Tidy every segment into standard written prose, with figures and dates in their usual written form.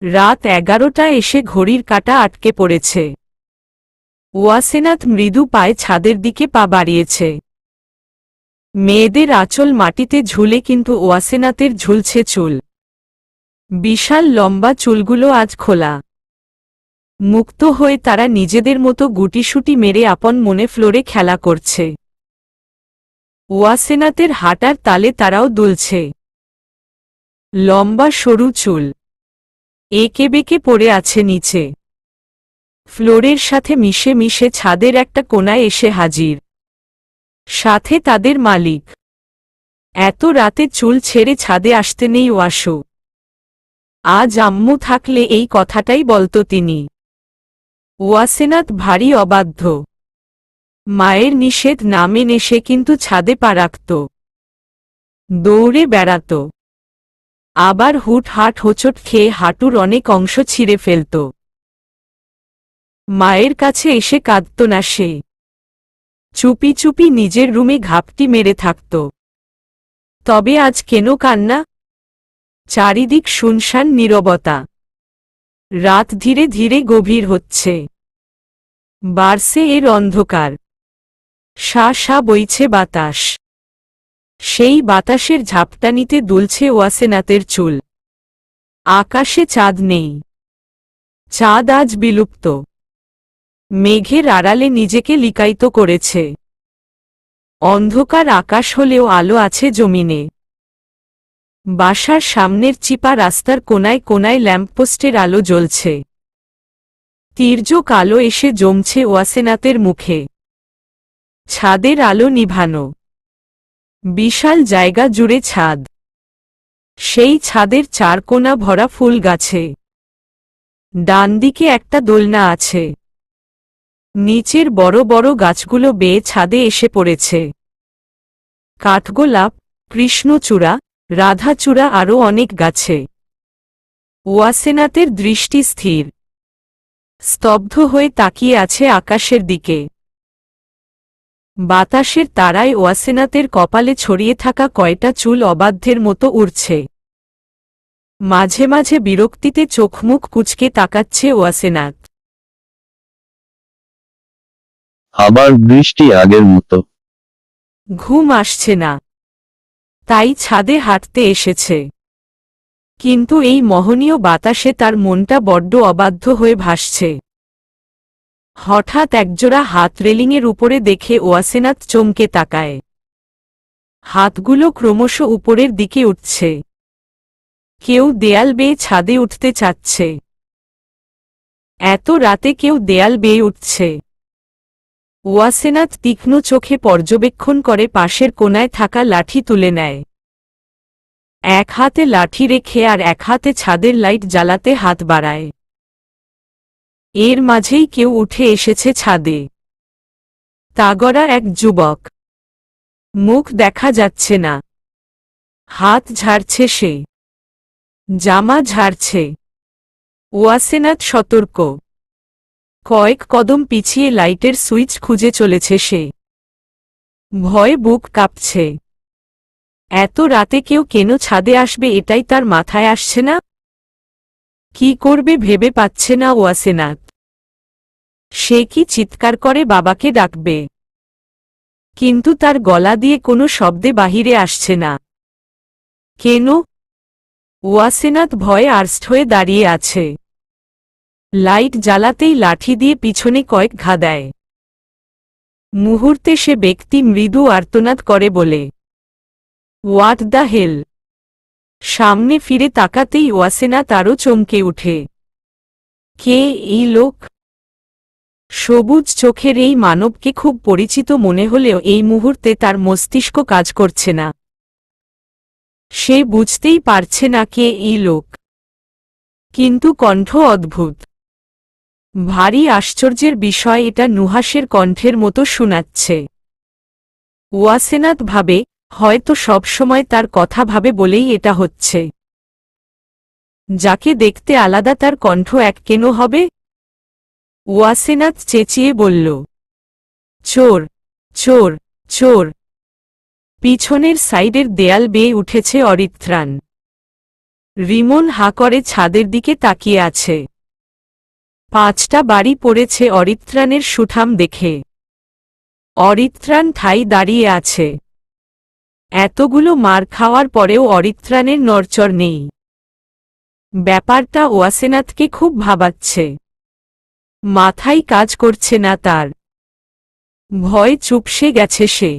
রাত 11টা এসে ঘড়ির কাঁটা আটকে পড়েছে। ওয়াসেনাথ মৃদু পায়ে ছাদের দিকে পা বাড়িয়েছে। মেয়েদের আঁচল মাটিতে ঝুলে, কিন্তু ওয়াসেনাথের ঝুলছে চুল। বিশাল লম্বা চুলগুলো আজ খোলা। মুক্ত হয়ে তারা নিজেদের মতো গুটিসুটি মেরে আপন মনে ফ্লোরে খেলা করছে। ওয়াসেনাথের হাঁটার তালে তারাও দুলছে। লম্বা সরু চুল এঁকে বেঁকে পড়ে আছে নিচে। ফ্লোরের সাথে মিশে মিশে ছাদের একটা কোনায় এসে হাজির। সাথে তাদের মালিক। এত রাতে চুল ছেড়ে ছাদে আসতে নেই ওয়াসু। আজ আম্মু থাকলে এই কথাটাই বলতো তিনি। ওয়াসেনাথ ভারী অবাধ্য। মায়ের নিষেধ না মেনে সে কিন্তু ছাদে পা রাখত। দৌড়ে বেড়াত। আবার হুটহাট হোঁচট খেয়ে হাঁটুর অনেক অংশ ছিঁড়ে ফেলত। মায়ের কাছে এসে কাঁদত না সে। চুপি চুপি নিজের রুমে ঘাপটি মেরে থাকত। তবে আজ কেন কান্না? চারিদিক শুনশান নীরবতা। রাত ধীরে ধীরে গভীর হচ্ছে। বাড়ছে এর অন্ধকার। শা শা বইছে বাতাস। সেই বাতাসের ঝাপটানিতে দুলছে ওয়াসেনাথের চুল। আকাশে চাঁদ নেই। চাঁদ আজ বিলুপ্ত। মেঘের আড়ালে নিজেকে লিকায়িত করেছে। অন্ধকার আকাশ হলেও আলো আছে জমিনে। বাসার সামনের চিপা রাস্তার কোনায় কোনায় ল্যাম্পপোস্টের আলো জ্বলছে। তির্যক আলো এসে জমছে ওয়াসেনাথের মুখে। ছাদের আলো নিভানো। বিশাল জায়গা জুড়ে ছাদ। সেই ছাদের চার কোণা ভরা ফুল গাছে। ডান দিকে একটা দোলনা আছে। নিচের বড় বড় গাছগুলো বেয়ে ছাদে এসে পড়েছে। কাঠগোলাপ, কৃষ্ণচূড়া, রাধাচূড়া আরও অনেক গাছে। ওয়াসেনাথের দৃষ্টি স্থির। স্তব্ধ হয়ে তাকিয়ে আছে আকাশের দিকে। বাতাসের তারায় ওয়াসেনাথের কপালে ছড়িয়ে থাকা কয়টা চুল অবাধ্যের মতো উড়ছে। মাঝে মাঝে বিরক্তিতে চোখমুখ কুঁচকে তাকাচ্ছে ওয়াসেনাথ। আবার বৃষ্টি আগের মতো। ঘুম আসছে না। তাই ছাদে হাঁটতে এসেছে। কিন্তু এই মোহনীয় বাতাসে তার মনটা বড্ড অবাধ্য হয়ে ভাসছে। হঠাৎ একজোড়া হাত রেলিংয়ের উপরে দেখে ওয়াসেনাথ চমকে তাকায়। হাতগুলো ক্রমশ উপরের দিকে উঠছে। কেউ দেয়াল বেয়ে ছাদে উঠতে চাচ্ছে। এত রাতে কেউ দেয়াল বেয়ে উঠছে। ওয়াসেনাথ তীক্ষ্ণ চোখে পর্যবেক্ষণ করে পাশের কোনায় থাকা লাঠি তুলে নেয়। এক হাতে লাঠি রেখে আর এক হাতে ছাদের লাইট জ্বালাতে হাত বাড়ায়। এর মাঝেই কেউ উঠে এসেছে ছাদে। তাগড়া এক যুবক। মুখ দেখা যাচ্ছে না। হাত ঝাড়ছে সে। জামা ঝাড়ছে। ওয়াসেনাথ সতর্ক। কয়েক কদম পিছিয়ে লাইটের সুইচ খুঁজে চলেছে সে। ভয়ে বুক কাঁপছে। এত রাতে কেউ কেন ছাদে আসবে এটাই তার মাথায় আসছে না। কি করবে ভেবে পাচ্ছে না ওয়াসেনাথ। সে কি চিৎকার করে বাবাকে ডাকবে? কিন্তু তার গলা দিয়ে কোনো শব্দে বাহিরে আসছে না। কেন? ওয়াসেনাথ ভয়ে আর্ষ্ট হয়ে দাঁড়িয়ে আছে। লাইট জ্বালাতেই লাঠি দিয়ে পিছনে কয়েক ঘা দেয়। মুহূর্তে সে ব্যক্তি মৃদু আর্তনাদ করে বলে, হোয়াট দ্য হেল। সামনে ফিরে তাকাতেই ওয়াসেনাথ আরও চমকে উঠে। কে এই লোক? সবুজ চোখের এই মানবকে খুব পরিচিত মনে হলেও এই মুহূর্তে তার মস্তিষ্ক কাজ করছে না। সে বুঝতেই পারছে না কে এই লোক। কিন্তু কণ্ঠ অদ্ভুত। ভারী আশ্চর্যের বিষয়, এটা নুহাসের কণ্ঠের মতো শোনাচ্ছে। ওয়াসেনাথ ভাবে, হয়তো সবসময় তার কথা ভাবে বলেই এটা হচ্ছে। যাকে দেখতে আলাদা তার কণ্ঠ এক কেন হবে? ওয়াসেনাথ চেঁচিয়ে বলল, চোর, চোর, চোর। পিছনের সাইডের দেয়াল বেয়ে উঠেছে অরিত্রাণ। রিমন হাঁ করে ছাদের দিকে তাকিয়ে আছে। 5টা বাড়ি পড়েছে অরিত্রাণের সুঠাম দেখে। অরিত্রাণ ঠাই দাঁড়িয়ে আছে। এতগুলো মার খাওয়ার পরেও অরিত্রাণের নড়চড় নেই। ব্যাপারটা ওয়াসেনাথকে খুব ভাবাচ্ছে। মাথায় কাজ করছে না তার। ভয় চুপসে গেছে সে।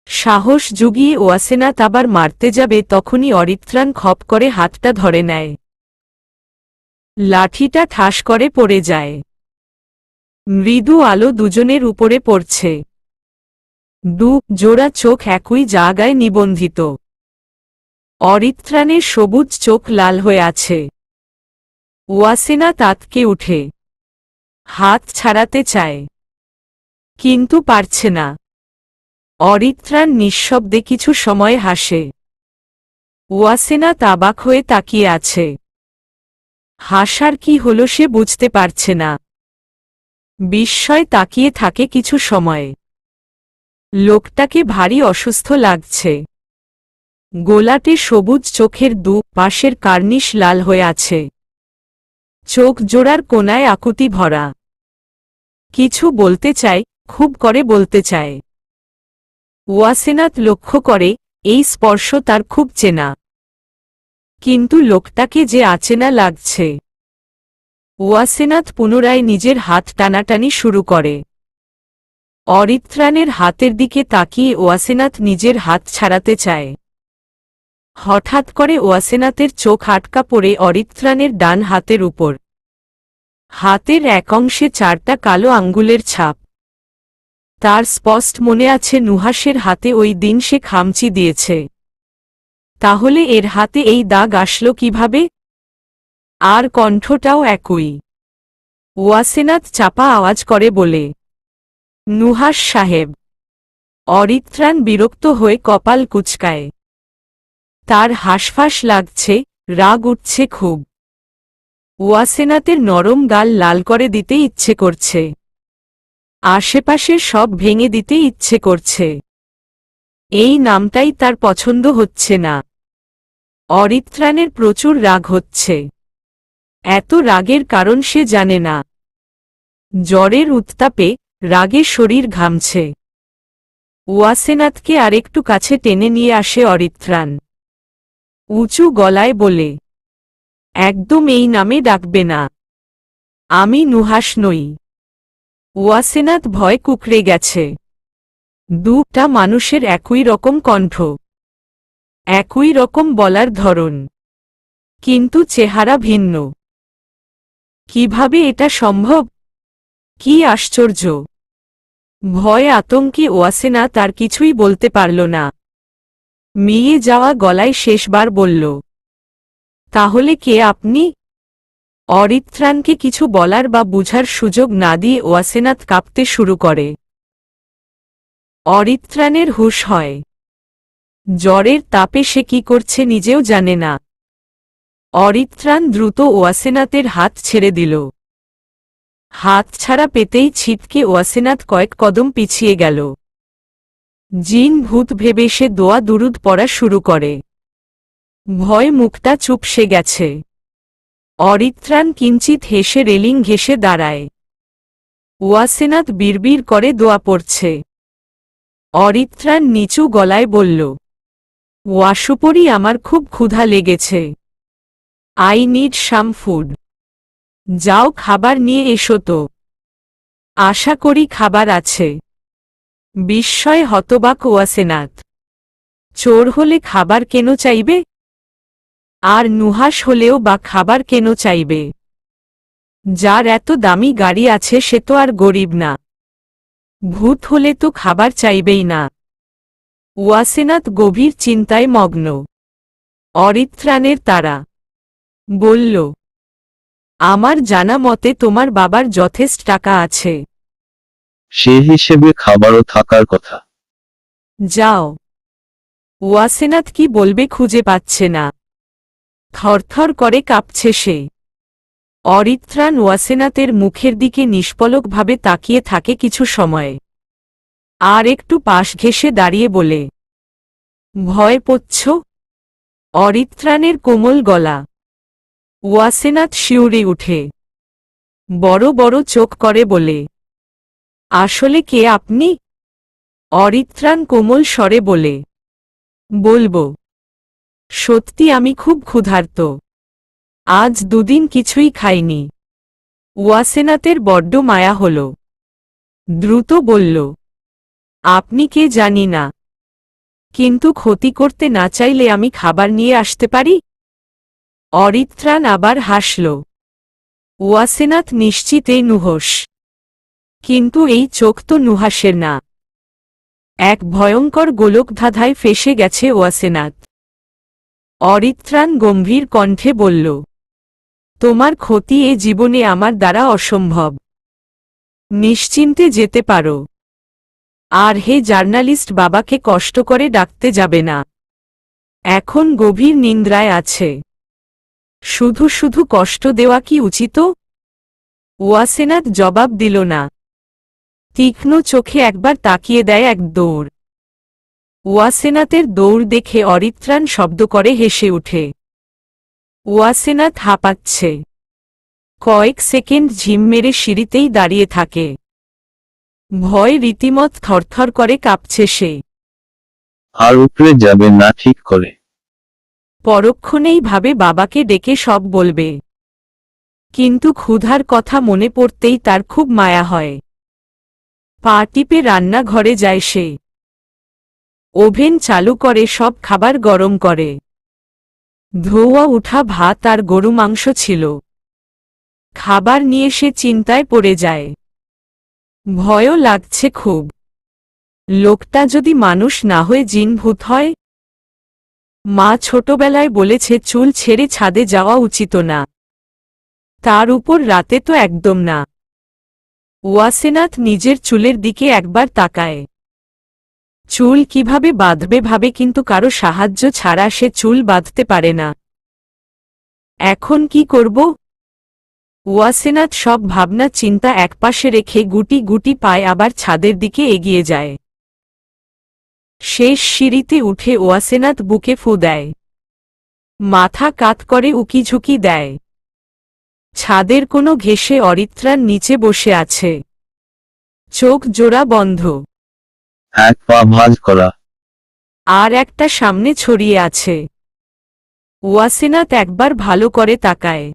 সাহস জুগিয়ে ওয়াসেনাথ আবার মারতে যাবে তখনই অরিত্রাণ খপ করে হাতটা ধরে নেয়। লাঠিটা ঠাস করে পড়ে যায়। মৃদু আলো দুজনের উপরে পড়ছে। জোড়া চোখ একই জায়গায় নিবন্ধিত। অরিত্রাণের সবুজ চোখ লাল হয়ে আছে। ওয়াসেনাথ আতকে উঠে হাত ছাড়াতে চায়, কিন্তু পারছে না। অরিত্রাণ নিঃশব্দে কিছু সময় হাসে। ওয়াসেনাথ অবাক হয়ে তাকিয়ে আছে। হাসার কি হলো সে বুঝতে পারছে না। বিস্ময় তাকিয়ে থাকে কিছু সময়। লোকটাকে ভারী অসুস্থ লাগছে। গোলাটে সবুজ চোখের পাশের কার্নিশ লাল হয়ে আছে। চোখ জোড়ার কোনায় আকুতি ভরা। কিছু বলতে চায়, খুব করে বলতে চায়। ওয়াসেনাথ লক্ষ্য করে এই স্পর্শ তার খুব চেনা। কিন্তু লোকটাকে যে অচেনা লাগছে। ওয়াসেনাথ পুনরায় নিজের হাত টানাটানি শুরু করে। অরিত্রাণের হাতের দিকে তাকিয়ে ওয়াসেনাথ নিজের হাত ছাড়াতে চায়। হঠাৎ করে ওয়াসেনাথের চোখ আটকা পড়ে অরিত্রাণের ডান হাতের উপর। হাতের এক অংশে 4টা কালো আঙ্গুলের ছাপ। তার স্পষ্ট মনে আছে নুহাসের হাতে ওই দিন সে খামচি দিয়েছে। তাহলে এর হাতে এই দাগ আসলো কিভাবে? আর কণ্ঠটাও একই। ওয়াসেনাথ চাপা আওয়াজ করে বলে, নুহাস সাহেব। অরিত্রাণ বিরক্ত হয়ে কপাল কুঁচকায়। তার হাঁসফাঁস লাগছে, রাগ উঠছে খুব। ওয়াসেনাথের নরম গাল লাল করে দিতে ইচ্ছে করছে। আশেপাশের সব ভেঙে দিতে ইচ্ছে করছে। এই নামটাই তার পছন্দ হচ্ছে না। অরিত্রাণের প্রচুর রাগ হচ্ছে। এত রাগের কারণ সে জানে না। জ্বরের উত্তাপে রাগে শরীর ঘামছে। ওয়াসেনাথকে আরেকটু কাছে টেনে নিয়ে আসে অরিত্রাণ। উঁচু গলায় বলে, একদম এই নামে ডাকবে না। আমি নুহাস নই। ওয়াসেনাথ ভয় কুকড়ে গেছে। দুটা মানুষের একই রকম কণ্ঠ, একই রকম বলার ধরন, কিন্তু চেহারা ভিন্ন। কিভাবে এটা সম্ভব? কি আশ্চর্য! ভয় আতঙ্কে ওয়াসেনাথ আর কিছুই বলতে পারল না। মিয়ে যাওয়া গলায় শেষবার বলল, তাহলে কে আপনি? অরিত্রাণকে কিছু বলার বা বুঝার সুযোগ না দিয়ে ওয়াসেনাথ কাঁপতে শুরু করে। অরিত্রাণের হুঁশ হয়। জ্বরের তাপে সে কি করছে নিজেও জানে না। অরিত্রাণ দ্রুত ওয়াসেনাথের হাত ছেড়ে দিল। হাত ছাড়া পেতেই ছিটকে ওয়াসেনাথ কয়েক কদম পিছিয়ে গেল। জিন ভূত ভেবে সে দোয়া দুরুদ পড়া শুরু করে। ভয় মুখটা চুপসে গেছে। অরিত্রাণ কিঞ্চিত হেসে রেলিং ঘেঁষে দাঁড়ায়। ওয়াসেনাথ বিড়বিড় করে দোয়া পড়ছে। অরিত্রাণ নিচু গলায় বলল, ওয়াসুপরি আমার খুব ক্ষুধা লেগেছে। I need some food. যাও খাবার নিয়ে এসো তো। আশা করি খাবার আছে। বিস্ময়ে হতবাক ওয়াসেনাথ। চোর হলে খাবার কেন চাইবে? আর নুহাস হলেও বা খাবার কেন চাইবে? যার এত দামি গাড়ি আছে সে তো আর গরিব না। ভূত হলে তো খাবার চাইবেই না। ওয়াসেনাথ গভীর চিন্তায় মগ্ন। অরিত্রাণের তারা বলল, আমার জানা মতে তোমার বাবার যথেষ্ট টাকা আছে। সে হিসেবে খাবারও থাকার কথা। যাও। ওয়াসেনাথ কি বলবে খুঁজে পাচ্ছে না। থরথর করে কাঁপছে সে। অরিত্রাণ ওয়াসেনাথের মুখের দিকে নিষ্পলকভাবে তাকিয়ে থাকে কিছু সময়। আর একটু পাশ ঘেঁষে দাঁড়িয়ে বলে, ভয় পাচ্ছ? অরিত্রাণের কোমল গলা। ওয়াসেনাথ শিউরে উঠে বড় বড় চোখ করে বলে, আসলে কে আপনি? অরিত্রাণ কোমল স্বরে বলে, বলবো, সত্যি আমি খুব ক্ষুধার্ত, আজ দুদিন কিছুই খাইনি। ওয়াসেনাথের বড্ড মায়া হল, দ্রুত বলল, আপনি কে জানি না, কিন্তু ক্ষতি করতে না চাইলে আমি খাবার নিয়ে আসতে পারি। অরিত্রাণ আবার হাসল। ওয়াসেনাথ নিশ্চিত এই নুহাস, কিন্তু এই চোখ তো নুহাসের না। এক ভয়ঙ্কর গোলকধাঁধায় ফেসে গেছে ওয়াসেনাথ। অরিত্রাণ গম্ভীর কণ্ঠে বলল, তোমার ক্ষতি এ জীবনে আমার দ্বারা অসম্ভব, নিশ্চিন্তে যেতে পারো। আর হে জার্নালিস্ট বাবাকে কষ্ট করে ডাকতে যাবে না, এখন গভীর নিন্দ্রায় আছে। শুধু শুধু কষ্ট দেওয়া কি উচিত? ওয়াসেনাথ জবাব দিল না, তীক্ষ্ণ চোখে একবার তাকিয়ে দেয় এক দৌড়। ওয়াসেনাথের দৌড় দেখে অরিত্রাণ শব্দ করে হেসে উঠে। ওয়াসেনাথ হাঁপাচ্ছে, কয়েক সেকেন্ড ঝিম মেরে সিঁড়িতেই দাঁড়িয়ে থাকে। ভয় রীতিমত থরথর করে কাঁপছে সে। আর উপরে যাবে না ঠিক করে। পরক্ষণেই ভাবে বাবাকে ডেকে সব বলবে, কিন্তু ক্ষুধার কথা মনে পড়তেই তার খুব মায়া হয়। পা টিপে রান্নাঘরে যায় সে। ওভেন চালু করে সব খাবার গরম করে। ধোয়া উঠা ভাত আর গরু মাংস ছিল। খাবার নিয়ে সে চিন্তায় পড়ে যায়। ভয়ও লাগছে খুব, লোকটা যদি মানুষ না হয়ে জিন ভূত হয়। মা ছোটবেলায় বলেছে চুল ছেড়ে ছাদে যাওয়া উচিত না, তার উপর রাতে তো একদম না। ওয়াসেনাথ নিজের চুলের দিকে একবার তাকায়। চুল কিভাবে বাঁধবে ভাবে, কিন্তু কারো সাহায্য ছাড়া সে চুল বাঁধতে পারে না। এখন কি করব? ওয়াসেনাথ সব ভাবনা চিন্তা একপাশে রেখে গুটি গুটি পায়ে আবার ছাদের দিকে এগিয়ে যায়। শেষ সিঁড়িতে উঠে ওয়াসেনাথ বুকে ফু দেয়। মাথা কাত করে উকিঝুঁকি দেয়। ছাদের কোনো ঘেঁষে অরিত্রাণ নিচে বসে আছে, চোখ জোড়া বন্ধ। এক পা ভাঁজ করা। আর একটা সামনে ছড়িয়ে আছে। ওয়াসেনাথ একবার ভালো করে তাকায়।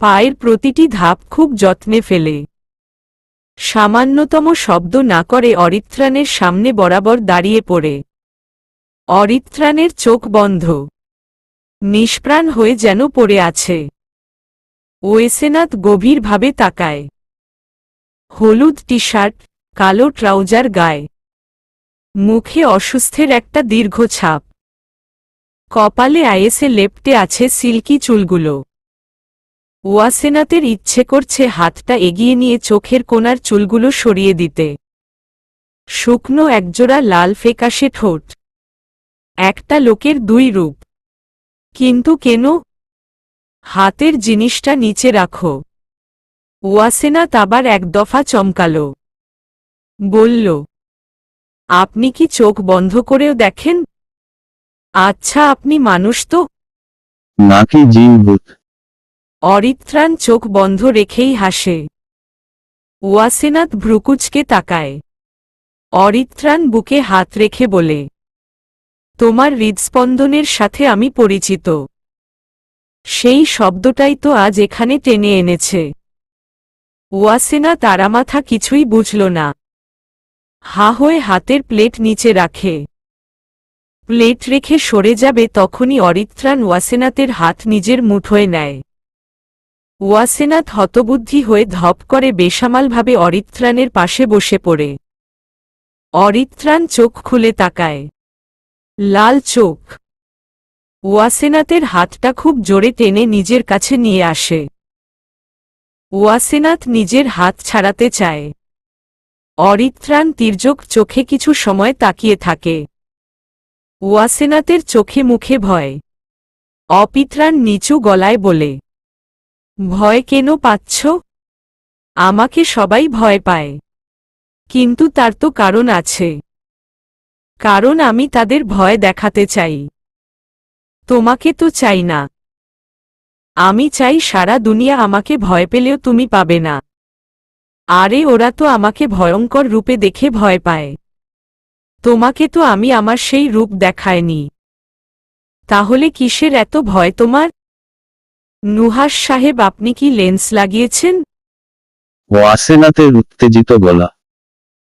পায়ের প্রতিটি ধাপ খুব যত্নে ফেলে। সামান্যতম শব্দ না করে অরিত্রাণের সামনে বরাবর দাঁড়িয়ে পড়ে। অরিত্রাণের চোখ বন্ধ, নিষ্প্রাণ হয়ে যেন পড়ে আছে। ওয়াসেনাথ গভীরভাবে তাকায়। হলুদ টি শার্ট, কালো ট্রাউজার গায়ে, মুখে অসুস্থের একটা দীর্ঘ ছাপ। কপালে আয়েসে লেপ্টে আছে সিল্কি চুলগুলো। ওয়াসেনাথের ইচ্ছে করছে হাতটা এগিয়ে নিয়ে চোখের কোণার চুলগুলো সরিয়ে দিতে। শুকনো একজোড়া লাল ফ্যাকাশে ঠোঁট, একটা লোকের দুই রূপ। কিন্তু কেন? হাতের জিনিসটা নিচে রাখো। ওয়াসেনাথ আবার এক দফা চমকাল। বলল, আপনি কি চোখ বন্ধ করেও দেখেন? আচ্ছা, আপনি মানুষ তো? নাকি জিন ভূত? অরিত্রাণ চোখ বন্ধ রেখেই হাসে। ওয়াসেনাথ ভ্রুকুচকে তাকায়। অরিত্রাণ বুকে হাত রেখে বলে, তোমার হৃদস্পন্দনের সাথে আমি পরিচিত। সেই শব্দটাই তো আজ এখানে টেনে এনেছে। ওয়াসেনাথ তারামাথা কিছুই বুঝল না। হা হয়ে হাতের প্লেট নিচে রাখে। প্লেট রেখে সরে যাবে তখনই অরিত্রাণ ওয়াসেনাথের হাত নিজের মুঠোয় নেয়। ওয়াসেনাথ হতবুদ্ধি হয়ে ধপ করে বেসামালভাবে অরিত্রাণের পাশে বসে পড়ে। অরিত্রাণ চোখ খুলে তাকায়। লাল চোখ। ওয়াসেনাথের হাতটা খুব জোরে টেনে নিজের কাছে নিয়ে আসে। ওয়াসেনাথ নিজের হাত ছাড়াতে চায়। অরিত্রাণ তির্যক চোখে কিছু সময় তাকিয়ে থাকে। ওয়াসেনাথের চোখে মুখে ভয়। অপিত্রাণ নিচু গলায় বলে, ভয় কেন পাচ্ছ? আমাকে সবাই ভয় পায়, কিন্তু তার তো কারণ আছে। কারণ আমি তাদের ভয় দেখাতে চাই। তোমাকে তো চাই না। আমি চাই সারা দুনিয়া আমাকে ভয় পেলেও তুমি পাবে না। আরে ওরা তো আমাকে ভয়ঙ্কর রূপে দেখে ভয় পায়। তোমাকে তো আমি আমার সেই রূপ দেখাইনি। তাহলে কিসের এত ভয় তোমার? নুহাস সাহেব, আপনি কি লেন্স লাগিয়েছেন? ওয়াসেনাথের উত্তেজিত গলা।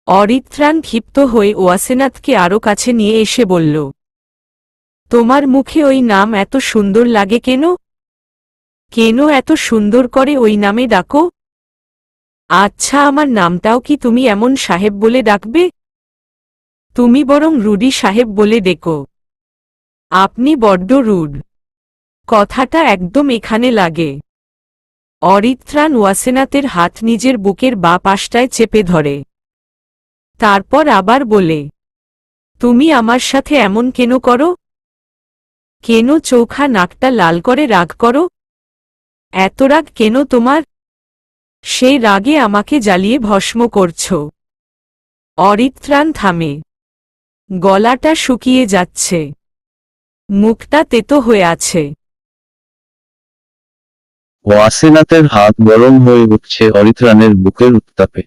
অরিত্রাণ ক্ষিপ্ত হয়ে ওয়াসেনাথকে আরো কাছে নিয়ে এসে বলল, তোমার মুখে ওই নাম এত সুন্দর লাগে কেন? কেন এত সুন্দর করে ওই নামে ডাকো? আচ্ছা, আমার নামটাও কি তুমি এমন সাহেব বলে ডাকবে? তুমি বরং রুডি সাহেব বলে ডেকো। আপনি বড্ড রুড। কথাটা একদম এখানে লাগে। অরিত্রাণ ওয়াসেনাথের হাত নিজের বুকের বা পাশটায় চেপে ধরে। তারপর আবার বলে, তুমি আমার সাথে এমন কেন করো? কেন চোখা নাকটা লাল করে রাগ করো? এত রাগ কেন তোমার? সেই রাগে আমাকে জ্বালিয়ে ভস্ম করছ। অরিত্রাণ থামে। গলাটা শুকিয়ে যাচ্ছে। মুখটা তেতো হয়ে আছে। ওয়াসেনাথের হাত গরম হয়ে উঠছে অরিত্রাণের বুকের উত্তাপে।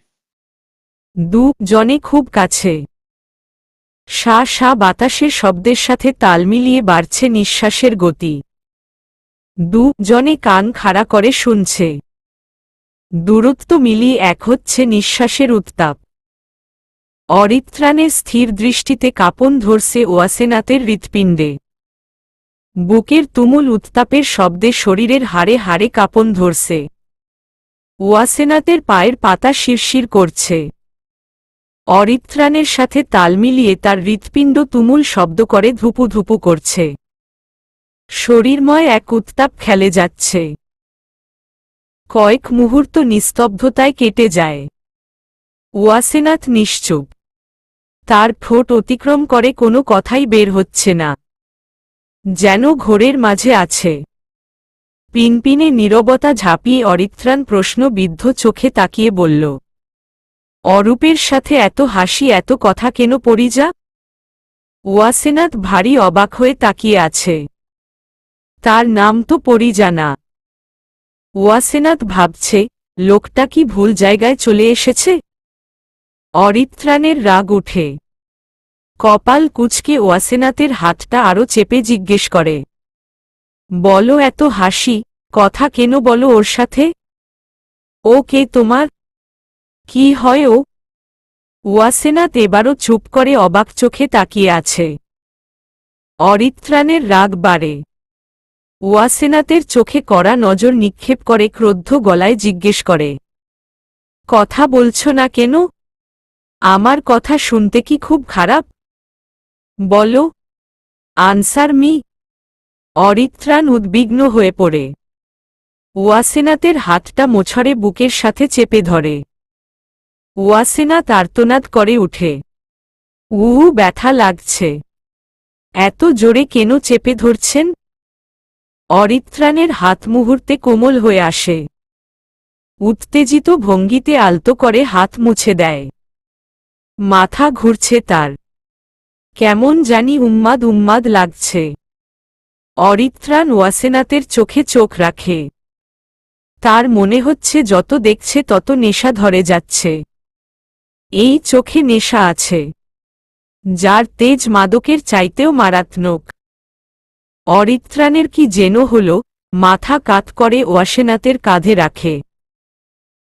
জনে খুব কাছে। শা শা বাতাসের শব্দের সাথে তাল মিলিয়ে বাড়ছে নিঃশ্বাসের গতি। জনে কান খাড়া করে শুনছে। দূরত্ব মিলিয়ে এক হচ্ছে নিঃশ্বাসের উত্তাপ। অরিত্রাণের স্থির দৃষ্টিতে কাঁপন ধরছে ওয়াসেনাথের হৃৎপিণ্ডে। বুকের তুমুল উত্তাপের শব্দে শরীরের হাড়ে হাড়ে কাঁপন ধরছে। ওয়াসেনাথের পায়ের পাতা শিরশির করছে। অরিত্রাণের সাথে তাল মিলিয়ে তার হৃৎপিণ্ড তুমুল শব্দ করে ধুপু ধুপু করছে। শরীরময় এক উত্তাপ খেলে যাচ্ছে। কয়েক মুহূর্ত নিস্তব্ধতায় কেটে যায়। ওয়াসেনাথ নিশ্চুপ। তার ঠোঁট অতিক্রম করে কোনো কথাই বের হচ্ছে না। যেন ঘোরের মাঝে আছে। পিনপিনে নীরবতা ঝাঁপিয়ে অরিত্রাণ প্রশ্নবিদ্ধ চোখে তাকিয়ে বলল, অরূপের সাথে এত হাসি, এত কথা কেন পরিজা? ওয়াসেনাথ ভারী অবাক হয়ে তাকিয়ে আছে। তার নাম তো পরিজা না। ওয়াসেনাথ ভাবছে, লোকটা কি ভুল জায়গায় চলে এসেছে? অরিত্রাণের রাগ উঠে। কপাল কুঁচকে ওয়াসেনাথের হাতটা আরো চেপে জিজ্ঞেস করে, বলো, এত হাসি কথা কেন বলো ওর সাথে? ও কে তোমার? কি হয় ও? ওয়াসেনাথ এবারও চুপ করে অবাক চোখে তাকিয়ে আছে। অরিত্রাণের রাগ বাড়ে। ওয়াসেনাথের চোখে কড়া নজর নিক্ষেপ করে ক্রুদ্ধ গলায় জিজ্ঞেস করে, কথা বলছো না কেন? আমার কথা শুনতে কি খুব খারাপ? বলো, আনসার মি। অরিত্রাণ উদ্বিগ্ন হয়ে পড়ে। ওয়াসেনাথের হাতটা মোছড়ে বুকের সাথে চেপে ধরে। ওয়াসেনাথ আর্তনাদ করে উঠে। ব্যথা লাগছে। এত জোরে কেন চেপে ধরছেন? অরিত্রাণের হাত মুহূর্তে কোমল হয়ে আসে। উত্তেজিত ভঙ্গিতে আলতো করে হাত মুছে দেয়। মাথা ঘুরছে তার। কেমন জানি উন্মাদ উন্মাদ লাগছে। অরিত্রাণ ওয়াসেনাথের চোখে চোখ রাখে। তার মনে হচ্ছে যত দেখছে তত নেশা ধরে যাচ্ছে। এই চোখে নেশা আছে, যার তেজ মাদকের চাইতেও মারাত্মক। অরিত্রাণের কি যেন হল, মাথা কাত করে ওয়াসেনাথের কাঁধে রাখে।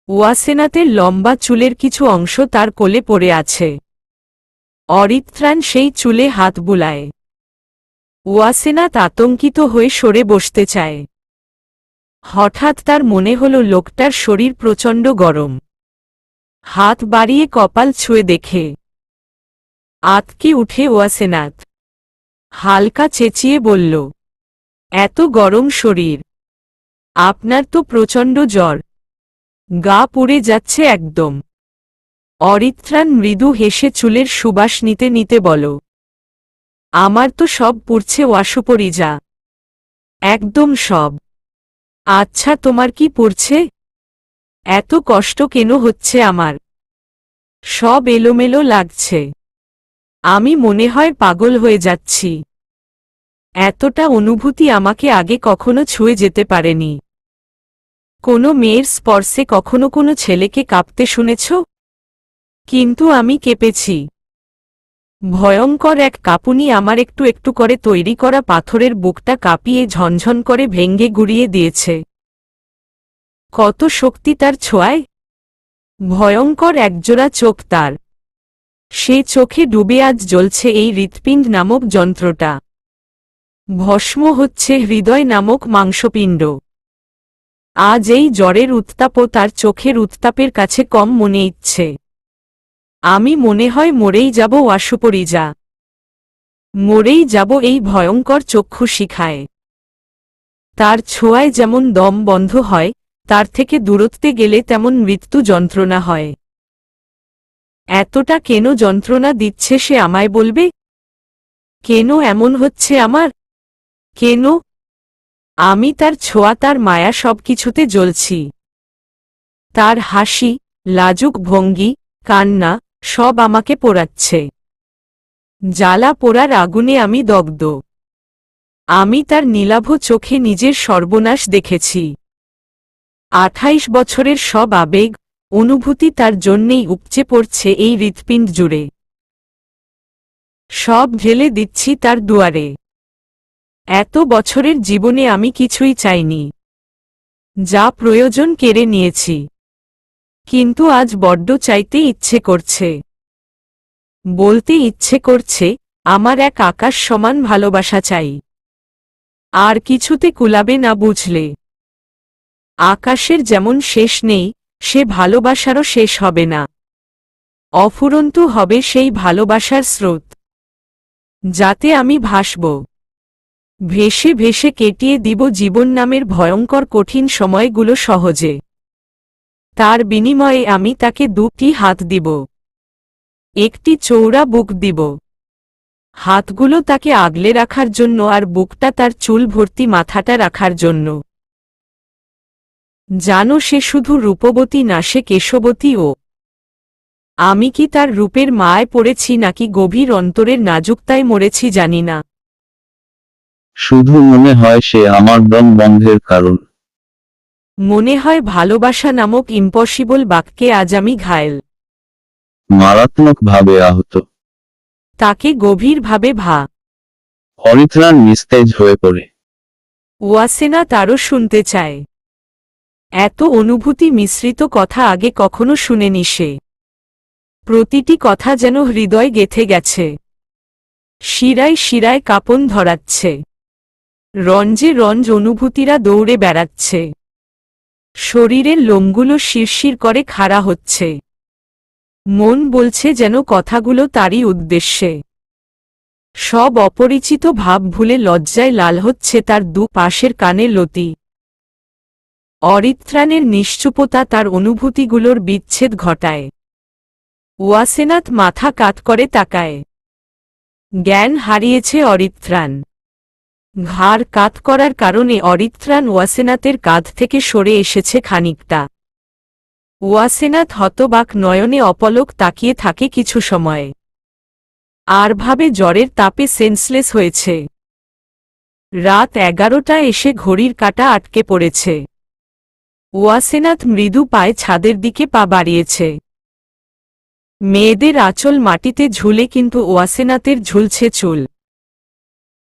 ওয়াসেনাথের লম্বা চুলের কিছু অংশ তার কোলে পড়ে আছে। অরিত্রাণ সেই চুলে হাত বুলায়। ওয়াসেনাথ আতঙ্কিত হয়ে সরে বসতে চায়। হঠাৎ তার মনে হল লোকটার শরীর প্রচণ্ড গরম। হাত বাড়িয়ে কপাল ছুঁয়ে দেখে। আতকে উঠে ওয়াসেনাথ। হালকা চেঁচিয়ে বলল, এত গরম শরীর! আপনার তো প্রচণ্ড জ্বর। গা পুড়ে যাচ্ছে একদম। অরিত্রাণ মৃদু হেসে চুলের সুবাস নিতে নিতে বল, আমার তো সব পুড়ছে ওয়াসুপরিজা। একদম সব। আচ্ছা, তোমার কি পুড়ছে? এত কষ্ট কেন হচ্ছে আমার? সব এলোমেলো লাগছে। আমি মনে হয় পাগল হয়ে যাচ্ছি। এতটা অনুভূতি আমাকে আগে কখনো ছুঁয়ে যেতে পারেনি। কোনো মেয়ের স্পর্শে কখনো কোনো ছেলেকে কাঁপতে শুনেছ? কিন্তু আমি কেঁপেছি। ভয়ঙ্কর এক কাঁপুনি আমার একটু একটু করে তৈরি করা পাথরের বুকটা কাঁপিয়ে ঝনঝন করে ভেঙ্গে গুড়িয়ে দিয়েছে। কত শক্তি তার ছোঁয়ায়! ভয়ঙ্কর একজোড়া চোখ তার। সে চোখে ডুবে আজ জ্বলছে এই হৃৎপিণ্ড নামক যন্ত্রটা। ভস্ম হচ্ছে হৃদয় নামক মাংসপিণ্ড। আজ এই জ্বরের উত্তাপও তার চোখের উত্তাপের কাছে কম মনে ইচ্ছে। আমি মনে হয় মরেই যাব ওয়াসুপরিজা। মরেই যাব এই ভয়ঙ্কর চক্ষু শিখায়। তার ছোঁয়ায় যেমন দম বন্ধ হয়, তার থেকে দূরত্বে গেলে তেমন মৃত্যু যন্ত্রণা হয়। এতটা কেন যন্ত্রণা দিচ্ছে সে আমায় বলবে? কেন এমন হচ্ছে আমার? কেন? আমি তার ছোঁয়া তার মায়া সবকিছুতে জ্বলছি। তার হাসি, লাজুক ভঙ্গি, কান্না, সব আমাকে পোড়াচ্ছে। জ্বালা পোড়ার আগুনে আমি দগ্ধ। আমি তার নীলাভ চোখে নিজের সর্বনাশ দেখেছি। 28 বছরের সব আবেগ, অনুভূতি তার জন্যেই উপচে পড়ছে এই হৃৎপিণ্ড জুড়ে। সব ঢেলে দিচ্ছি তার দুয়ারে। এত বছরের জীবনে আমি কিছুই চাইনি। যা প্রয়োজন কেড়ে নিয়েছি। কিন্তু আজ বড্ড চাইতে ইচ্ছে করছে। বলতে ইচ্ছে করছে, আমার এক আকাশ সমান ভালোবাসা চাই। আর কিছুতে কুলাবে না বুঝলে। আকাশের যেমন শেষ নেই, সে ভালোবাসারও শেষ হবে না। অফুরন্ত হবে সেই ভালোবাসার স্রোত, যাতে আমি ভাসব। ভেসে ভেসে কেটিয়ে দিব জীবন নামের ভয়ঙ্কর কঠিন সময়গুলো সহজে। তার বিনিময়ে আমি তাকে 2টি হাত দিব। একটি চৌড়া বুক দিব। হাতগুলো তাকে আগলে রাখার জন্য আর বুকটা তার চুল ভর্তি মাথাটা রাখার জন্য। জানো সে শুধু রূপবতী না, সে কেশবতীও। আমি কি তার রূপের মায় পড়েছি নাকি গভীর অন্তরের নাজুকতায় মরেছি জানি না। শুধু মনে হয় সে আমার দম বন্ধের কারণ। মনে হয় ভালোবাসা নামক ইম্পসিবল বাক্যে আজ আমি ঘায়েল। মারাত্মকভাবে আহত। তাকে গভীরভাবে অরিত্রাণ নিস্তেজ হয়ে পড়ে। ওয়াসেনা তারও শুনতে চায়। এত অনুভূতি মিশ্রিত কথা আগে কখনো শুনেনি সে। প্রতিটি কথা যেন হৃদয় গেথে গেছে। শিরায় শিরায় কাঁপন ধরাচ্ছে। রঞ্জে রঞ্জ অনুভূতিরা দৌড়ে বেড়াচ্ছে। শরীরের লোমগুলো শিরশির করে খাড়া হচ্ছে। মন বলছে যেন কথাগুলো তারই উদ্দেশ্যে। সব অপরিচিত ভাব ভুলে লজ্জায় লাল হচ্ছে তার পাশের কানের লতি। অরিত্রাণের নিশ্চুপতা তার অনুভূতিগুলোর বিচ্ছেদ ঘটায়। ওয়াসেনাথ মাথা কাত করে তাকায়। জ্ঞান হারিয়েছে অরিত্রাণ। ঘাড় কাত করার কারণে অরিত্রাণ ওয়াসেনাথের কাঁধ থেকে সরে এসেছে খানিকটা। ওয়াসেনাথ হতবাক নয়নে অপলক তাকিয়ে থাকে কিছু সময়। আর ভাবে জ্বরের তাপে সেন্সলেস হয়েছে। রাত 11টায় এসে ঘড়ির কাঁটা আটকে পড়েছে। ওয়াসেনাথ মৃদু পায়ে ছাদের দিকে পা বাড়িয়েছে। মেয়েদের আঁচল মাটিতে ঝুলে, কিন্তু ওয়াসেনাথের ঝুলছে চুল।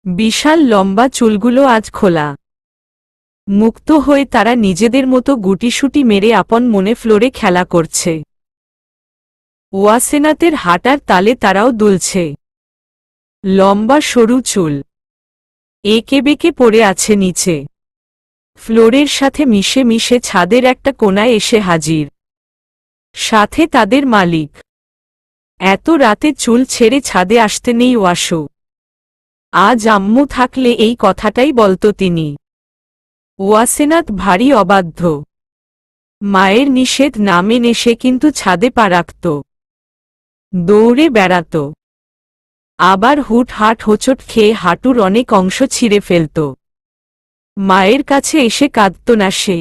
বিশাল লম্বা চুলগুলো আজ খোলা। মুক্ত হয়ে তারা নিজেদের মতো গুটিসুটি মেরে আপন মনে ফ্লোরে খেলা করছে। ওয়াসেনাথের হাঁটার তালে তারাও দুলছে। লম্বা সরু চুল এঁকে বেঁকে পড়ে আছে নিচে। ফ্লোরের সাথে মিশে মিশে ছাদের একটা কোণায় এসে হাজির। সাথে তাদের মালিক। এত রাতে চুল ছেড়ে ছাদে আসতে নেই ওয়াসু। আজ আম্মু থাকলে এই কথাটাই বলতো তিনি। ওয়াসেনাথ ভারী অবাধ্য। মায়ের নিষেধ না মেনে সে কিন্তু ছাদে পা রাখত। দৌড়ে বেড়াত। আবার হুটহাট হোঁচট খেয়ে হাঁটুর অনেক অংশ ছিঁড়ে ফেলত। মায়ের কাছে এসে কাঁদত না সে।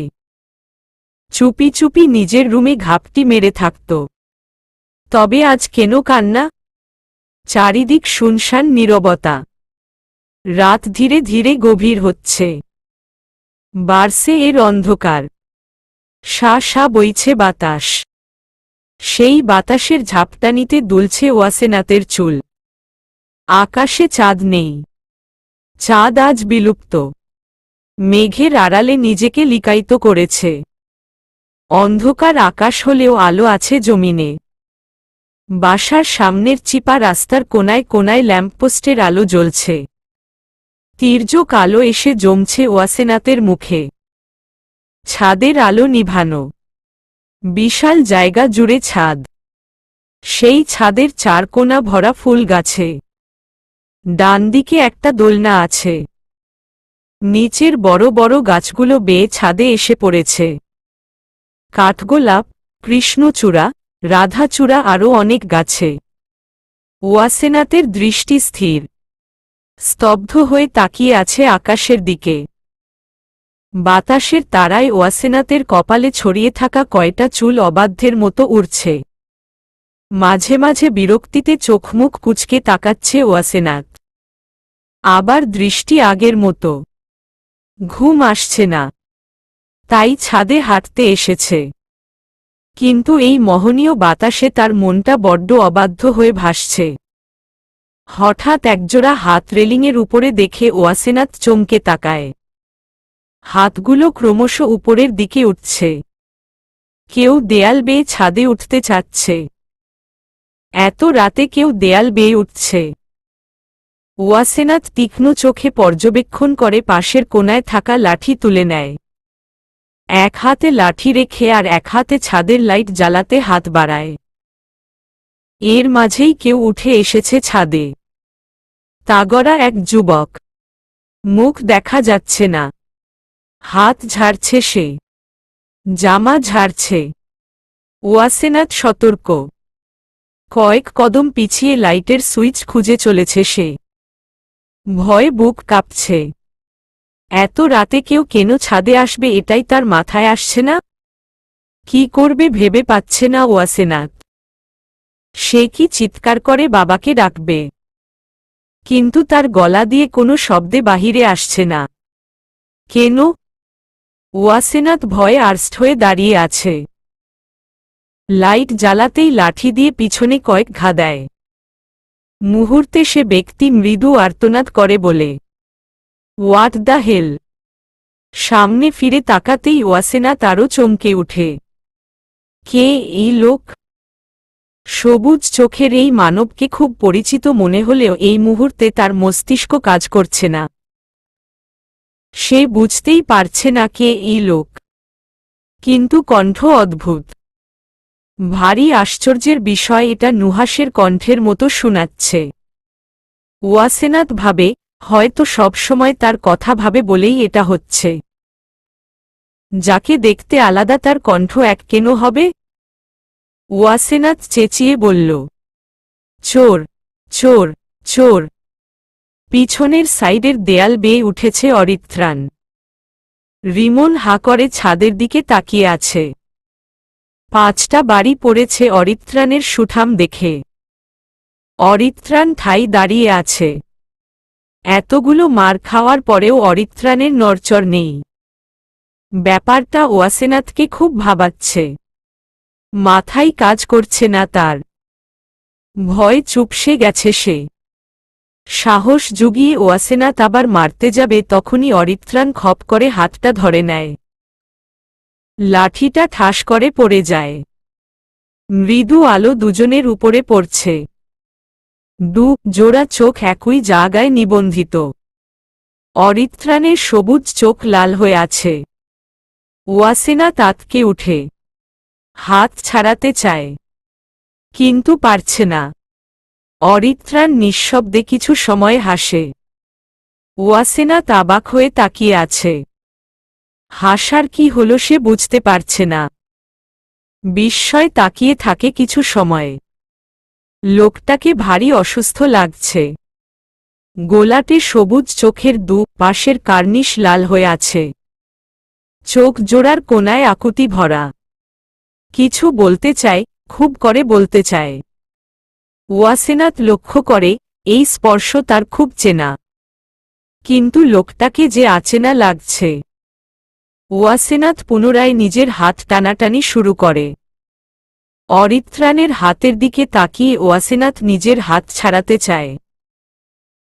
চুপি চুপি নিজের রুমে ঘাপটি মেরে থাকত। তবে আজ কেন কান্না? চারিদিক শুনশান নীরবতা। রাত ধীরে ধীরে গভীর হচ্ছে। বাড়ছে এর অন্ধকার। শা শা বইছে বাতাস। সেই বাতাসের ঝাপটানিতে দুলছে ওয়াসেনাতের চুল। আকাশে চাঁদ নেই। চাঁদ আজ বিলুপ্ত। মেঘের আড়ালে নিজেকে লিকায়িত করেছে। অন্ধকার আকাশ হলেও আলো আছে জমিনে। বাসার সামনের চিপা রাস্তার কোনায় কোনায় ল্যাম্পপোস্টের আলো জ্বলছে। তির্যক আলো এসে জমছে ওয়াসেনাতের মুখে। ছাদের আলো নিভানো। বিশাল জায়গা জুড়ে ছাদ। সেই ছাদের চার কোণা ভরা ফুল গাছে। ডান দিকে একটা দোলনা আছে। নিচের বড় বড় গাছগুলো বেয়ে ছাদে এসে পড়েছে। কাঠগোলাপ, কৃষ্ণচূড়া, রাধাচূড়া আরও অনেক গাছে। ওয়াসেনাতের দৃষ্টি স্থির। স্তব্ধ হয়ে তাকিয়ে আছে আকাশের দিকে। বাতাসের তারায় ওয়াসেনাতের কপালে ছড়িয়ে থাকা কয়টা চুল অবাধ্যের মতো উড়ছে। মাঝে মাঝে বিরক্তিতে চোখমুখ কুঁচকে তাকাচ্ছে ওয়াসেনাত। আবার দৃষ্টি আগের মতো। ঘুম আসছে না। তাই ছাদে হাঁটতে এসেছে। কিন্তু এই মোহনীয় বাতাসে তার মনটা বড্ড অবাধ্য হয়ে ভাসছে। হঠাৎ একজোড়া হাত রেলিংয়ের উপরে দেখে ওয়াসেনাত চমকে তাকায়। হাতগুলো ক্রমশ উপরের দিকে উঠছে। কেউ দেয়াল বেয়ে ছাদে উঠতে চাচ্ছে। এত রাতে কেউ দেয়াল বেয়ে উঠছে। ওয়াসেনাত তীক্ষ্ণ চোখে পর্যবেক্ষণ করে পাশের কোনায় থাকা লাঠি তুলে নেয়। এক হাতে লাঠি রেখে আর এক হাতে ছাদের লাইট জ্বালাতে হাত বাড়ায়। এর মাঝেই কেউ উঠে এসেছে ছাদে। তাগড়া এক যুবক। মুখ দেখা যাচ্ছে না। হাত ঝাড়ছে সে। জামা ঝাড়ছে। ওয়াসেনাত সতর্ক। কয়েক কদম পিছিয়ে লাইটের সুইচ খুঁজে চলেছে সে। ভয়ে বুক কাঁপছে। এত রাতে কেউ কেন ছাদে আসবে এটাই তার মাথায় আসছে না। কি করবে ভেবে পাচ্ছে না ওয়াসেনাত। সে কি চিৎকার করে বাবাকে ডাকবে? কিন্তু তার গলা দিয়ে কোনো শব্দে বাহিরে আসছে না। কেন? ওয়াসেনাত ভয়ে আর্স্ট হয়ে দাঁড়িয়ে আছে। লাইট জ্বালাতেই লাঠি দিয়ে পিছনে কয়েক ঘা দেয়। মুহূর্তে সে ব্যক্তি মৃদু আর্তনাদ করে বলে, হোয়াট দ্য হেল। সামনে ফিরে তাকাতেই ওয়াসেনাত আরও চমকে উঠে। কে এই লোক? সবুজ চোখের এই মানবকে খুব পরিচিত মনে হলেও এই মুহূর্তে তার মস্তিষ্ক কাজ করছে না। সে বুঝতেই পারছে না কে এই লোক। কিন্তু কণ্ঠ অদ্ভুত। ভারী আশ্চর্যের বিষয়, এটা নুহাসের কণ্ঠের মতো শোনাচ্ছে। ওয়াসেনাত ভাবে, হয়তো সবসময় তার কথা ভাবে বলেই এটা হচ্ছে। যাকে দেখতে আলাদা তার কণ্ঠ এক কেন হবে? ওয়াসেনাত চেঁচিয়ে বলল, চোর, চোর, চোর। পিছনের সাইডের দেয়াল বেয়ে উঠেছে অরিত্রাণ। রিমন হা করে ছাদের দিকে তাকিয়ে আছে। 5টা বাড়ি পড়েছে অরিত্রাণের সুঠাম দেখে। অরিত্রাণ ঠাই দাঁড়িয়ে আছে। এতগুলো মার খাওয়ার পরেও অরিত্রাণের নড়চড় নেই। ব্যাপারটা ওয়াসেনাতকে খুব ভাবাচ্ছে। মাথায় কাজ করছে না তার। ভয় চুপসে গেছে সে। সাহস জুগিয়ে ওয়াসেনাত আবার মারতে যাবে তখনই অরিত্রাণ খপ করে হাতটা ধরে নেয়। লাঠিটা ঠাস করে পড়ে যায়। মৃদু আলো দুজনের উপরে পড়ছে। জোড়া চোখ একই জায়গায় নিবন্ধিত। অরিত্রাণের সবুজ চোখ লাল হয়ে আছে। ওয়াসেনাত আঁতকে উঠে। হাত ছাড়াতে চায়। কিন্তু পারছে না। অরিত্রাণ নিঃশব্দে কিছু সময় হাসে। ওয়াসেনাত অবাক হয়ে তাকিয়ে আছে। হাসার কি হলো সে বুঝতে পারছে না। বিস্ময় তাকিয়ে থাকে কিছু সময়। লোকটাকে ভারী অসুস্থ লাগছে। গোলাটে সবুজ চোখের পাশের কার্নিশ লাল হয়ে আছে। চোখ জোড়ার কোনায় আকুতি ভরা। কিছু বলতে চায়, খুব করে বলতে চায়। ওয়াসেনাত লক্ষ্য করে, এই স্পর্শ তার খুব চেনা। কিন্তু লোকটাকে যে আচেনা লাগছে। ওয়াসেনাথ পুনরায় নিজের হাত টানাটানি শুরু করে। অরিত্রাণের হাতের দিকে তাকিয়ে ওয়াসেনাথ নিজের হাত ছাড়াতে চায়।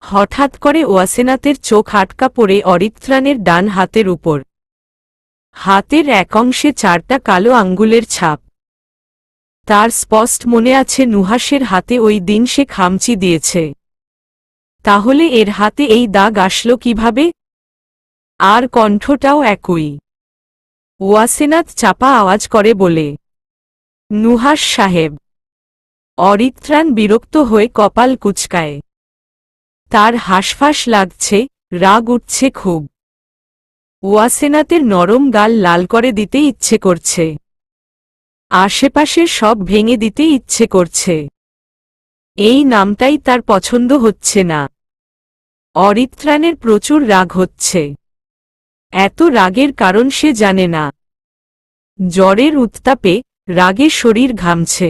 হঠাৎ করে ওয়াসেনাথের চোখ আটকা পড়ে অরিত্রাণের ডান হাতের উপর। হাতের এক অংশে 4টা কালো আঙ্গুলের ছাপ। তার স্পষ্ট মনে আছে নুহাসের হাতে ওই দিন সে খামচি দিয়েছে। তাহলে এর হাতে এই দাগ আসলো কিভাবে? আর কণ্ঠটাও একই। ওয়াসেনাথ চাপা আওয়াজ করে বলে, নুহাস সাহেব। অরিত্রাণ বিরক্ত হয়ে কপাল কুঁচকায়। তার হাঁসফাঁস লাগছে, রাগ উঠছে খুব। ওয়াসেনাথের নরম গাল লাল করে দিতে ইচ্ছে করছে। আশেপাশের সব ভেঙে দিতে ইচ্ছে করছে। এই নামটাই তার পছন্দ হচ্ছে না। অরিত্রাণের প্রচুর রাগ হচ্ছে। এত রাগের কারণ সে জানে না। জ্বরের উত্তাপে রাগে শরীর ঘামছে।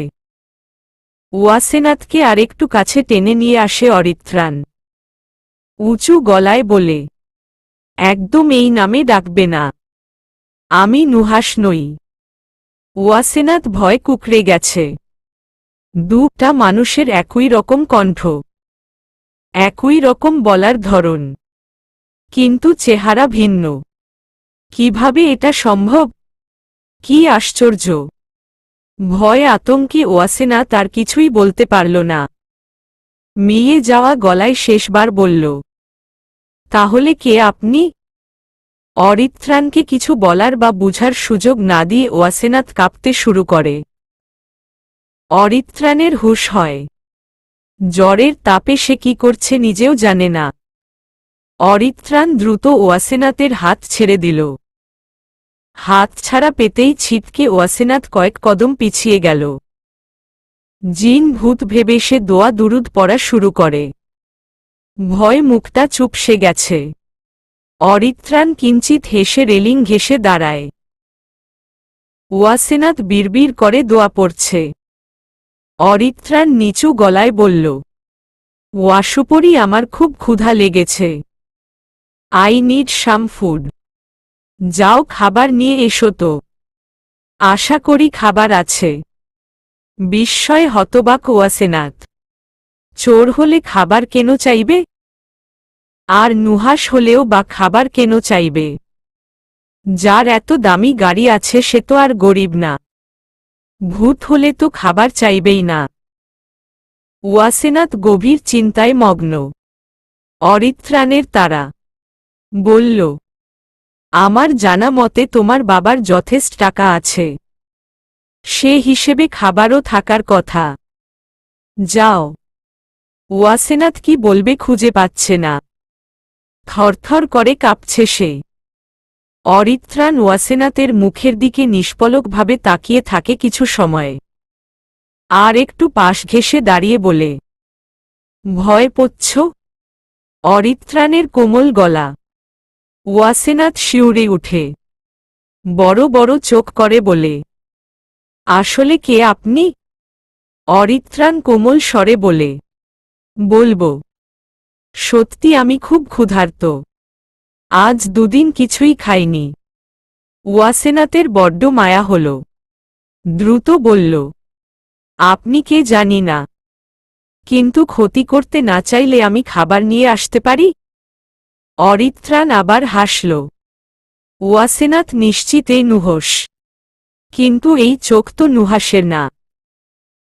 ওয়াসেনাথকে আরেকটু কাছে টেনে নিয়ে আসে অরিত্রাণ। উঁচু গলায় বলে, একদম এই নামে ডাকবে না। আমি নুহাস নই। ওয়াসেনাথ ভয় কুকড়ে গেছে। দুটা মানুষের একই রকম কণ্ঠ, একই রকম বলার ধরন, কিন্তু চেহারা ভিন্ন। কিভাবে এটা সম্ভব? কি আশ্চর্য! ভয়ে আতঙ্কে ওয়াসেনাথ আর কিছুই বলতে পারল না। মিয়ে যাওয়া গলায় শেষবার বলল, তাহলে কে আপনি? অরিত্রাণকে কিছু বলার বা বুঝার সুযোগ না দিয়ে ওয়াসেনাথ কাঁপতে শুরু করে। অরিত্রাণের হুঁশ হয়। জ্বরের তাপে সে কি করছে নিজেও জানে না। অরিত্রাণ দ্রুত ওয়াসেনাথের হাত ছেড়ে দিল। হাত ছাড়া পেতেই ছিটকে ওয়াসেনাথ কয়েক কদম পিছিয়ে গেল। জিন ভূত ভেবে সে দোয়া দুরুদ পড়া শুরু করে। ভয় মুখটা চুপসে গেছে। অরিত্রাণ কিঞ্চিত হেসে রেলিং ঘেঁষে দাঁড়ায়। ওয়াসেনাথ বিড়বিড় করে দোয়া পড়ছে। অরিত্রাণ নিচু গলায় বলল, ওয়াসুপরি আমার খুব ক্ষুধা লেগেছে। I need some food. যাও খাবার নিয়ে এসো তো। আশা করি খাবার আছে। বিস্ময়ে হতবাক ওয়াসেনাথ। চোর হলে খাবার কেন চাইবে? আর নুহাস হলেও বা খাবার কেন চাইবে? যার এত দামি গাড়ি আছে সে তো আর গরিব না। ভূত হলে তো খাবার চাইবেই না। ওয়াসেনাথ গভীর চিন্তায় মগ্ন। অরিত্রাণের তারা বলল, আমার জানা মতে তোমার বাবার যথেষ্ট টাকা আছে। সে হিসেবে খাবারও থাকার কথা। যাও। ওয়াসেনাথ কি বলবে খুঁজে পাচ্ছে না। থরথর করে কাঁপছে সে। অরিত্রাণ ওয়াসেনাথের মুখের দিকে নিষ্পলকভাবে তাকিয়ে থাকে কিছু সময়। আর একটু পাশ ঘেঁষে দাঁড়িয়ে বলে, ভয় পাচ্ছ? অরিত্রাণের কোমল গলা। ওয়াসেনাথ শিউরে উঠে। বড় বড় চোখ করে বলে, আসলে কে আপনি? অরিত্রাণ কোমল স্বরে বলে, বলবো। সত্যি আমি খুব ক্ষুধার্ত। আজ দুদিন কিছুই খাইনি। ওয়াসেনাথের বড্ড মায়া হল। দ্রুত বলল, আপনি কে জানি না। কিন্তু ক্ষতি করতে না চাইলে আমি খাবার নিয়ে আসতে পারি। অরিত্রাণ আবার হাসল। ওয়াসেনাথ নিশ্চিত এই নুহাস। কিন্তু এই চোখ তো নুহাসের না।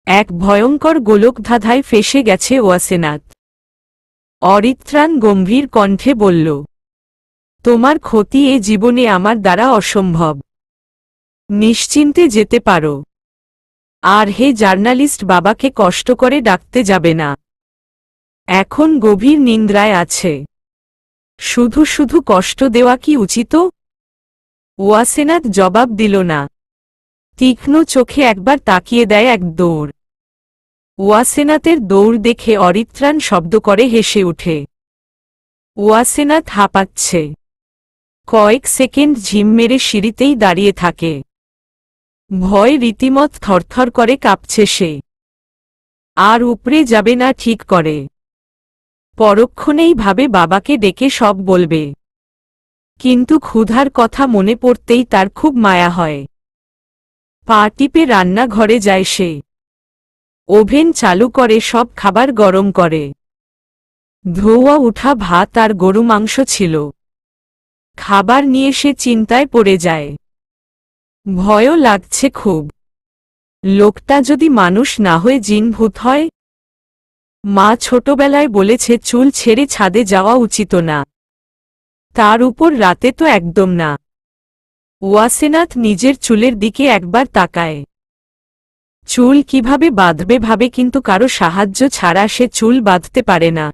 এক ভয়ঙ্কর গোলকধাঁধায় ফেসে গেছে ওয়াসেনাথ। অরিত্রাণ গম্ভীর কণ্ঠে বলল, তোমার ক্ষতি এ জীবনে আমার দ্বারা অসম্ভব। নিশ্চিন্তে যেতে পারো। আর হে জার্নালিস্ট বাবাকে কষ্ট করে ডাকতে যাবে না। এখন গভীর নিন্দ্রায় আছে। শুধু শুধু কষ্ট দেওয়া কি উচিত? ওয়াসেনাথ জবাব দিল না। তীক্ষ্ণ চোখে একবার তাকিয়ে দেয় এক দৌড়। ওয়াসেনাথের দৌড় দেখে অরিত্রাণ শব্দ করে হেসে উঠে। ওয়াসেনাথ হাঁপাচ্ছে। কয়েক সেকেন্ড ঝিম মেরে সিঁড়িতেই দাঁড়িয়ে থাকে। ভয় রীতিমত থরথর করে কাঁপছে সে। আর উপরে যাবে না ঠিক করে। পরক্ষণেই ভাবে বাবাকে ডেকে সব বলবে, কিন্তু ক্ষুধার কথা মনে পড়তেই তার খুব মায়া হয়। পা টিপে রান্নাঘরে যায় সে। ওভেন চালু করে সব খাবার গরম করে। ধোয়া উঠা ভাত আর গরু মাংস ছিল। খাবার নিয়ে সে চিন্তায় পড়ে যায়। ভয়ও লাগছে খুব। লোকটা যদি মানুষ না হয়ে জিন ভূত হয়? মা ছোটবেলায় বলেছে চুল ছেড়ে ছাদে যাওয়া উচিত না, তার উপর রাতে তো একদম না। ওয়াসেনাথ নিজের চুলের দিকে একবার তাকায়। চুল কিভাবে বাঁধবে ভাবে, কিন্তু কারো সাহায্য ছাড়া সে চুল বাঁধতে পারে না।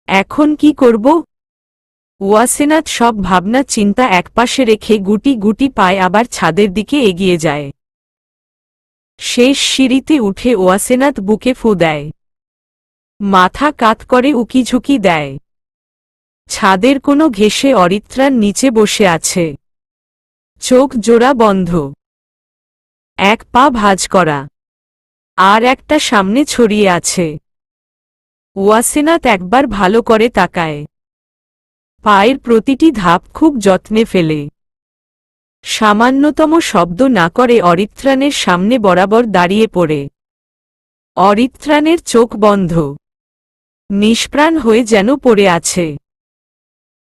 এখন কি করব? ওয়াসেনাথ সব ভাবনা চিন্তা একপাশে রেখে গুটি গুটি পায়ে আবার ছাদের দিকে এগিয়ে যায়। শেষ সিঁড়িতে উঠে ওয়াসেনাথ বুকে ফু দেয়। মাথা কাত করে উকিঝুঁকি দেয়। ছাদের কোনো ঘেঁষে অরিত্রার নিচে বসে আছে। চোখ জোড়া বন্ধ, এক পা ভাঁজ করা, আর একটা সামনে ছড়িয়ে আছে। ওয়াসেনাথ একবার ভালো করে তাকায়। পায়ের প্রতিটি ধাপ খুব যত্নে ফেলে। সামান্যতম শব্দ না করে অরিত্রাণের সামনে বরাবর দাঁড়িয়ে পড়ে। অরিত্রাণের চোখ বন্ধ, নিষ্প্রাণ হয়ে যেন পড়ে আছে।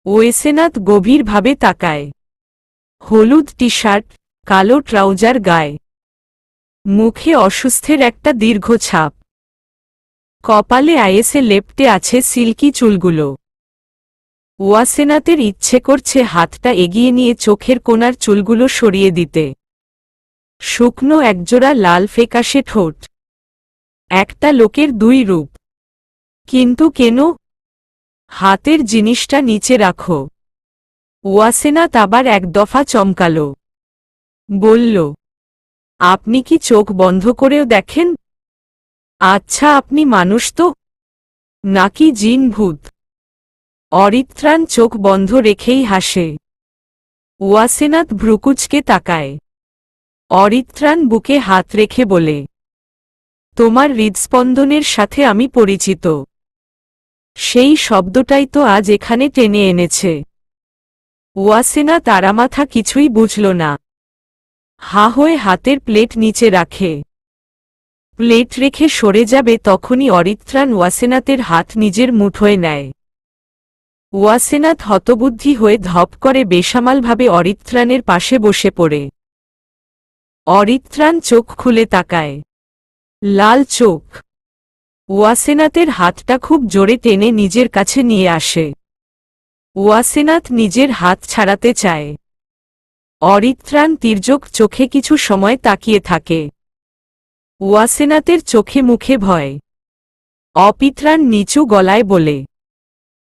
ওয়াসেনাথ গভীরভাবে তাকায়। হলুদ টি শার্ট, কালো ট্রাউজার গায়ে, মুখে অসুস্থের একটা দীর্ঘ ছাপ। কপালে আয়েসে লেপ্টে আছে সিল্কি চুলগুলো। ওয়াসেনাথের ইচ্ছে করছে হাতটা এগিয়ে নিয়ে চোখের কোণার চুলগুলো সরিয়ে দিতে। শুকনো একজোড়া লাল ফ্যাকাশে ঠোঁট, একটা লোকের দুই রূপ। কিন্তু কেন? হাতের জিনিসটা নিচে রাখো। ওয়াসেনাথ আবার এক দফা চমকাল। বলল, আপনি কি চোখ বন্ধ করেও দেখেন? আচ্ছা, আপনি মানুষ তো, নাকি জিন ভূত? অরিত্রাণ চোখ বন্ধ রেখেই হাসে। ওয়াসেনাথ ভ্রুকুচকে তাকায়। অরিত্রাণ বুকে হাত রেখে বলে, তোমার হৃদস্পন্দনের সাথে আমি পরিচিত। সেই শব্দটাই তো আজ এখানে টেনে এনেছে। ওয়াসেনাথ তারামাথা কিছুই বুঝল না। হা হয়ে হাতের প্লেট নিচে রাখে। প্লেট রেখে সরে যাবে তখনই অরিত্রাণ ওয়াসেনাথের হাত নিজের মুঠোয় নেয়। ওয়াসেনাথ হতবুদ্ধি হয়ে ধপ করে বেসামালভাবে অরিত্রাণের পাশে বসে পড়ে। অরিত্রাণ চোখ খুলে তাকায়। লাল চোখ। ওয়াসেনাথের হাতটা খুব জোরে টেনে নিজের কাছে নিয়ে আসে। ওয়াসেনাথ নিজের হাত ছাড়াতে চায়। অরিত্রাণ তির্যক চোখে কিছু সময় তাকিয়ে থাকে। ওয়াসেনাথের চোখে মুখে ভয়। অপিত্রাণ নিচু গলায় বলে,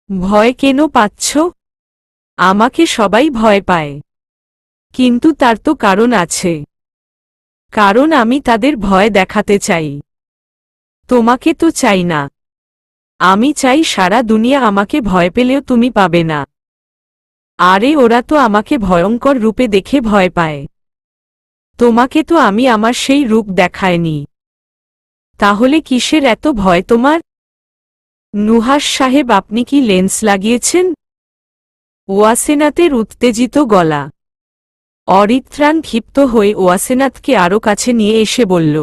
ভয় কেন পাচ্ছ? আমাকে সবাই ভয় পায়, কিন্তু তার তো কারণ আছে। কারণ আমি তাদের ভয় দেখাতে চাই। তোমাকে তো চাই না। আমি চাই সারা দুনিয়া আমাকে ভয় পেলেও তুমি পাবে না। আরে ওরা তো আমাকে ভয়ঙ্কর রূপে দেখে ভয় পায়। তোমাকে তো আমি আমার সেই রূপ দেখাইনি। তাহলে কিসের এত ভয় তোমার? নুহাস সাহেব, আপনি কি লেন্স লাগিয়েছেন? ওয়াসেনাথের উত্তেজিত গলা। অরিত্রাণ ক্ষিপ্ত হয়ে ওয়াসেনাথকে আরও কাছে নিয়ে এসে বলল,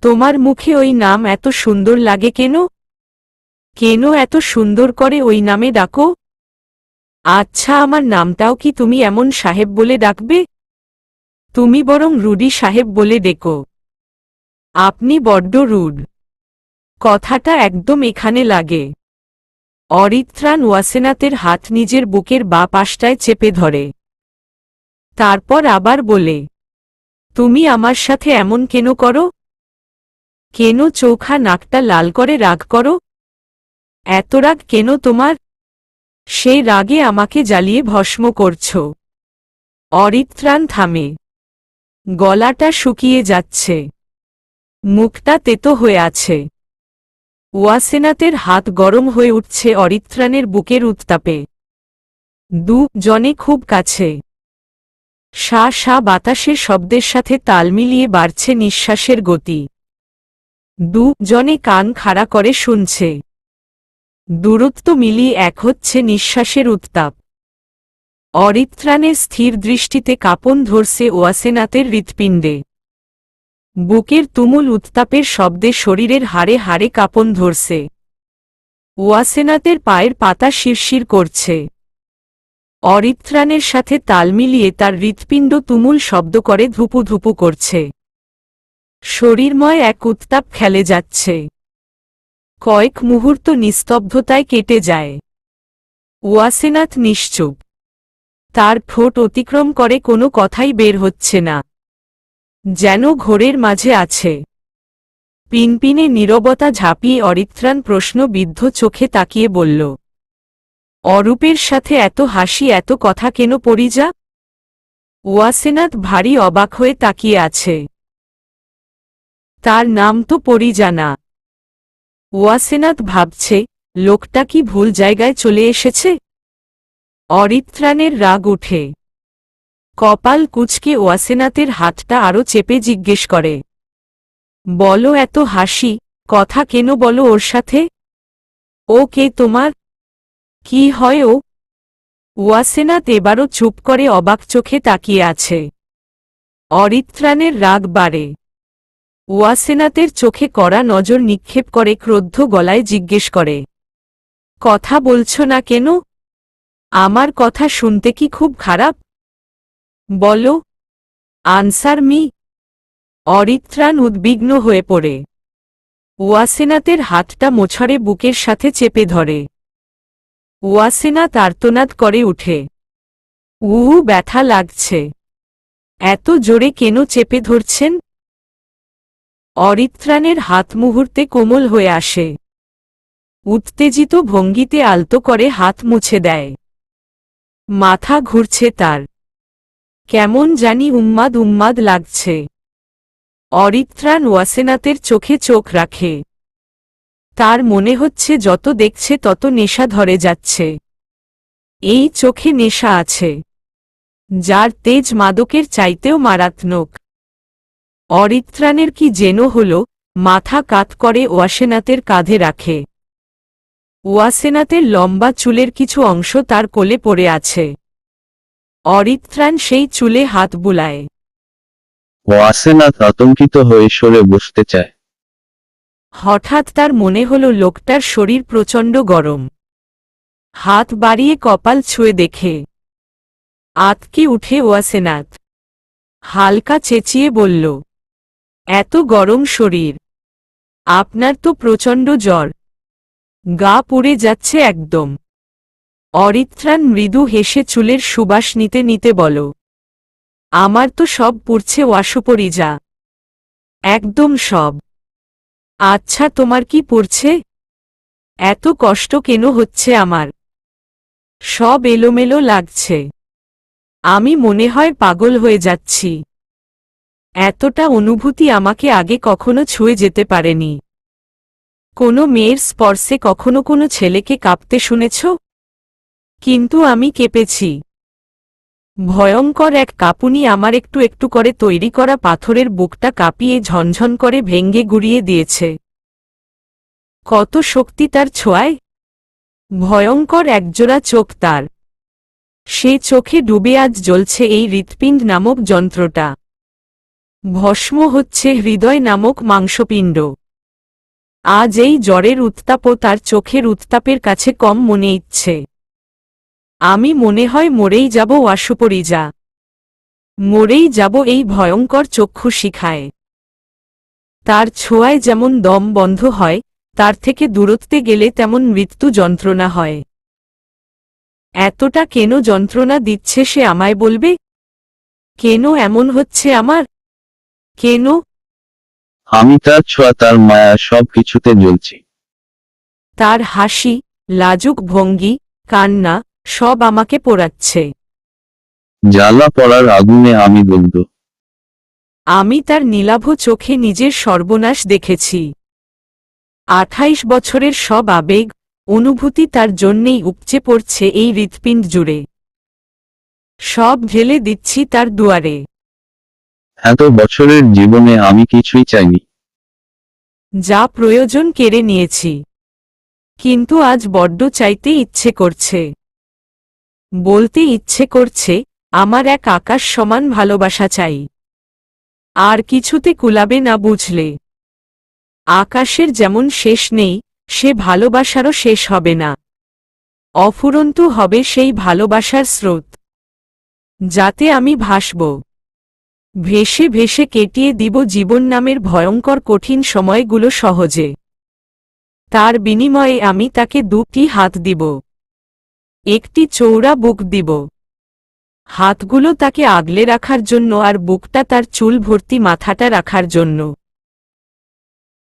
তোমার মুখে ওই নাম এত সুন্দর লাগে কেন? কেন এত সুন্দর করে ওই নামে ডাকো? আচ্ছা, আমার নামটাও কি তুমি এমন সাহেব বলে ডাকবে? তুমি বরং রুডি সাহেব বলে ডেকো। আপনি বড্ড রুড। কথাটা একদম এখানে লাগে। অরিত্রাণ ওয়াসেনাথের হাত নিজের বুকের বা পাশটায় চেপে ধরে। তারপর আবার বলে, তুমি আমার সাথে এমন কেন করো? কেন চোখা নাকটা লাল করে রাগ করো? এত রাগ কেন তোমার? সেই রাগে আমাকে জ্বালিয়ে ভস্ম করছ। অরিত্রাণ থামে। গলাটা শুকিয়ে যাচ্ছে, মুখটা তেতো হয়ে আছে। ওয়াসেনাথের হাত গরম হয়ে উঠছে অরিত্রাণের বুকের উত্তাপে। জনে খুব কাছে। সা সা বাতাসের শব্দের সাথে তাল মিলিয়ে বাড়ছে নিঃশ্বাসের গতি। জনে কান খাড়া করে শুনছে। দূরত্ব মিলিয়ে এক হচ্ছে নিঃশ্বাসের উত্তাপ। অরিত্রাণের স্থির দৃষ্টিতে কাঁপন ধরছে ওয়াসেনাথের হৃৎপিণ্ডে। বুকের তুমুল উত্তাপের শব্দে শরীরের হাড়ে হাড়ে কাঁপন ধরছে। ওয়াসেনাথের পায়ের পাতা শিরশির করছে। অরিত্রাণের সাথে তাল মিলিয়ে তার হৃৎপিণ্ড তুমুল শব্দ করে ধুপু ধুপু করছে। শরীরময় এক উত্তাপ খেলে যাচ্ছে। কয়েক মুহূর্ত নিস্তব্ধতায় কেটে যায়। ওয়াসেনাথ নিশ্চুপ। তার ঠোঁট অতিক্রম করে কোনো কথাই বের হচ্ছে না, যেন ঘোরের মাঝে আছে। পিনপিনে নীরবতা ঝাঁপিয়ে অরিত্রাণ প্রশ্নবিদ্ধ চোখে তাকিয়ে বলল, অরূপের সাথে এত হাসি, এত কথা কেন পরিজা? ওয়াসেনাথ ভারী অবাক হয়ে তাকিয়ে আছে। তার নাম তো পরিজা না। ওয়াসেনাথ ভাবছে, লোকটা কি ভুল জায়গায় চলে এসেছে? অরিত্রাণের রাগ উঠে। কপাল কুঁচকে ওয়াসেনাথের হাতটা আরো চেপে জিজ্ঞেস করে, বলো, এত হাসি, কথা কেন বলো ওর সাথে? ও কে তোমার? কি হয় ও? ওয়াসেনাথ এবারও চুপ করে অবাক চোখে তাকিয়ে আছে। অরিত্রাণের রাগ বাড়ে। ওয়াসেনাথের চোখে কড়া নজর নিক্ষেপ করে ক্রুদ্ধ গলায় জিজ্ঞেস করে, কথা বলছো না কেন? আমার কথা শুনতে কি খুব খারাপ? বলো, আনসার মি। অরিত্রাণ উদ্বিগ্ন হয়ে পড়ে। ওয়াসেনাথের হাতটা মোছড়ে বুকের সাথে চেপে ধরে। ওয়াসেনাথ আর্তনাদ করে উঠে, উহু, ব্যথা লাগছে। এত জোরে কেন চেপে ধরছেন? অরিত্রাণের হাত মুহূর্তে কোমল হয়ে আসে। উত্তেজিত ভঙ্গিতে আলতো করে হাত মুছে দেয়। মাথা ঘুরছে তার। কেমন জানি উন্মাদ উন্মাদ লাগছে। অরিত্রাণ ওয়াসেনাথের চোখে চোখ রাখে। তার মনে হচ্ছে যত দেখছে তত নেশা ধরে যাচ্ছে। এই চোখে নেশা আছে, যার তেজ মাদকের চাইতেও মারাত্মক। অরিত্রাণের কি যেন হল, মাথা কাত করে ওয়াসেনাথের কাঁধে রাখে। ওয়াসেনাথের লম্বা চুলের কিছু অংশ তার কোলে পড়ে আছে। অরিত্রাণ সেই চুলে হাত বুলায়। ওয়াসেনাথ আতঙ্কিত হয়ে সরে বসতে চায়। হঠাৎ তার মনে হল লোকটার শরীর প্রচণ্ড গরম। হাত বাড়িয়ে কপাল ছুঁয়ে দেখে। আতকে উঠে ওয়াসেনাথ। হালকা চেঁচিয়ে বলল, এত গরম শরীর! আপনার তো প্রচণ্ড জ্বর। গা পুড়ে যাচ্ছে একদম। অরিত্রাণ মৃদু হেসে চুলের সুবাস নিতে নিতে বল, আমার তো সব পুড়ছে ওয়াসুপরিজা, একদম সব। আচ্ছা, তোমার কি পুড়ছে? এত কষ্ট কেন হচ্ছে আমার? সব এলোমেলো লাগছে। আমি মনে হয় পাগল হয়ে যাচ্ছি। এতটা অনুভূতি আমাকে আগে কখনো ছুঁয়ে যেতে পারেনি। কোনো মেয়ের স্পর্শে কখনো কোনো ছেলেকে কাঁপতে শুনেছ? কিন্তু আমি কেঁপেছি। ভয়ঙ্কর এক কাঁপুনি আমার একটু একটু করে তৈরি করা পাথরের বুকটা কাঁপিয়ে ঝনঝন করে ভেঙ্গে গুড়িয়ে দিয়েছে। কত শক্তি তার ছোঁয়ায়! ভয়ঙ্কর একজোড়া চোখ তার। সে চোখে ডুবে আজ জ্বলছে এই হৃৎপিণ্ড নামক যন্ত্রটা। ভস্ম হচ্ছে হৃদয় নামক মাংসপিণ্ড। আজ এই জ্বরের উত্তাপও তার চোখের উত্তাপের কাছে কম মনে ইচ্ছে। আমি মনে হয় মরেই যাব ওয়াসুপরিজা। মরেই যাব এই ভয়ঙ্কর চক্ষু শিখায়। তার ছোঁয়ায় যেমন দম বন্ধ হয়, তার থেকে দূরত্বে গেলে তেমন মৃত্যু যন্ত্রণা হয়। এতটা কেন যন্ত্রণা দিচ্ছে সে আমায় বলবে? কেন এমন হচ্ছে আমার? কেন? আমি তার ছোঁয়া, তার মায়া, সব কিছুতে জ্বলছি। তার হাসি, লাজুক ভঙ্গি, কান্না, সব আমাকে পোড়াচ্ছে। জ্বালা পড়ার আগুনে আমি দগ্ধ। আমি তার নীলাভ চোখে নিজের সর্বনাশ দেখেছি। 28 বছরের সব আবেগ, অনুভূতি তার জন্যেই উপচে পড়ছে এই হৃৎপিণ্ড জুড়ে। সব ঢেলে দিচ্ছি তার দুয়ারে। এত বছরের জীবনে আমি কিছুই চাইনি। যা প্রয়োজন কেড়ে নিয়েছি। কিন্তু আজ বড্ড চাইতে ইচ্ছে করছে। বলতে ইচ্ছে করছে, আমার এক আকাশ সমান ভালোবাসা চাই। আর কিছুতে কুলাবে না বুঝলে। আকাশের যেমন শেষ নেই, সে ভালোবাসারও শেষ হবে না। অফুরন্ত হবে সেই ভালোবাসার স্রোত, যাতে আমি ভাসব। ভেসে ভেসে কেটিয়ে দিব জীবন নামের ভয়ঙ্কর কঠিন সময়গুলো সহজে। তার বিনিময়ে আমি তাকে দুটি হাত দিব, একটি চৌড়া বুক দিব। হাতগুলো তাকে আগলে রাখার জন্য আর বুকটা তার চুল ভর্তি মাথাটা রাখার জন্য।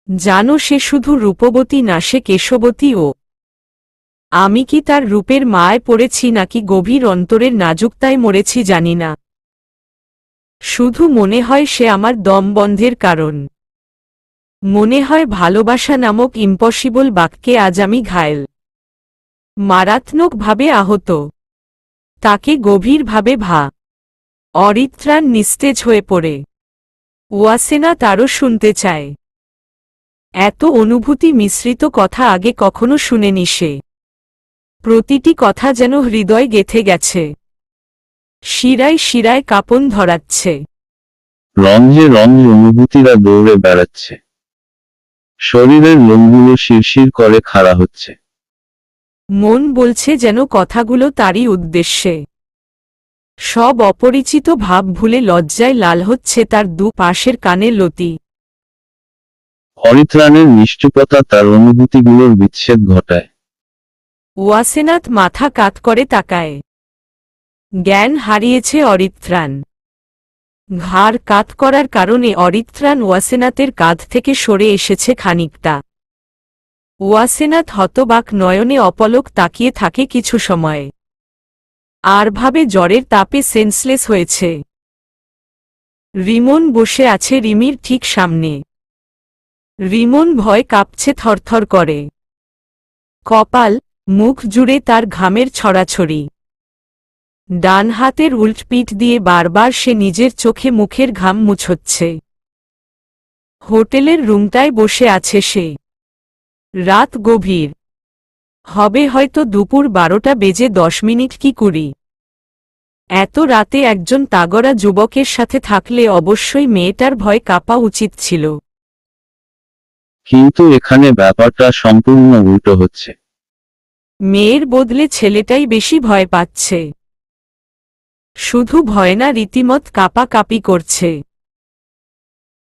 জানো, সে শুধু রূপবতী না, সে কেশবতীও। আমি কি তার রূপের মায় পড়েছি নাকি গভীর অন্তরের নাজুকতায় মরেছি জানি না। শুধু মনে হয় সে আমার দম বন্ধের কারণ। মনে হয় ভালোবাসা নামক ইম্পসিবল বাক্যে আজ আমি ঘায়েল, মারাত্মকভাবে আহত। তাকে গভীরভাবে অরিত্রাণ নিস্তেজ হয়ে পড়ে। ওয়াসেনা তারও শুনতে চায়। এত অনুভূতি মিশ্রিত কথা আগে কখনো শুনেনি সে। প্রতিটি কথা যেন হৃদয় গেথে গেছে, শিরায় শিরায় কাঁপন ধরাচ্ছে। রঙে রঙে অনুভূতিরা দৌড়ে বেড়াচ্ছে। শরীরের লোমগুলো শিরশির করে খাড়া হচ্ছে। মন বলছে যেন কথাগুলো তারই উদ্দেশ্যে। সব অপরিচিত ভাব ভুলে লজ্জায় লাল হচ্ছে তার দু পাশের কানের লতি। অরিত্রাণের নিশ্চুপতা তার অনুভূতিগুলোর বিচ্ছেদ ঘটায়। ওয়াসেনাথ মাথা কাত করে তাকায়। জ্ঞান হারিয়েছে অরিত্রাণ। ঘাড় কাত করার কারণে অরিত্রাণ ওয়াসেনাথের কাঁধ থেকে সরে এসেছে খানিকটা। ওয়াসেনাথ হতবাক নয়নে অপলক তাকিয়ে থাকে কিছু সময়, আর ভাবে জ্বরের তাপে সেন্সলেস হয়েছে। রিমন বসে আছে রিমির ঠিক সামনে। রিমন ভয় কাঁপছে, থরথর করে। কপাল, মুখ জুড়ে তার ঘামের ছড়াছড়ি। ডান হাতের উল্টপিঠ দিয়ে বারবার সে নিজের চোখে মুখের ঘাম মুছচ্ছে। হোটেলের রুমটায় বসে আছে সে। রাত গভীর, হবে হয়তো দুপুর 12টা বেজে 10 মিনিট কি 20। এত রাতে একজন তাগড়া যুবকের সাথে থাকলে অবশ্যই মেয়েটার ভয় কাঁপা উচিত ছিল। কিন্তু এখানে ব্যাপারটা সম্পূর্ণ উল্টো হচ্ছে। মেয়ের বদলে ছেলেটাই বেশি ভয় পাচ্ছে। শুধু ভয় না, রীতিমত কাঁপাকাঁপি করছে।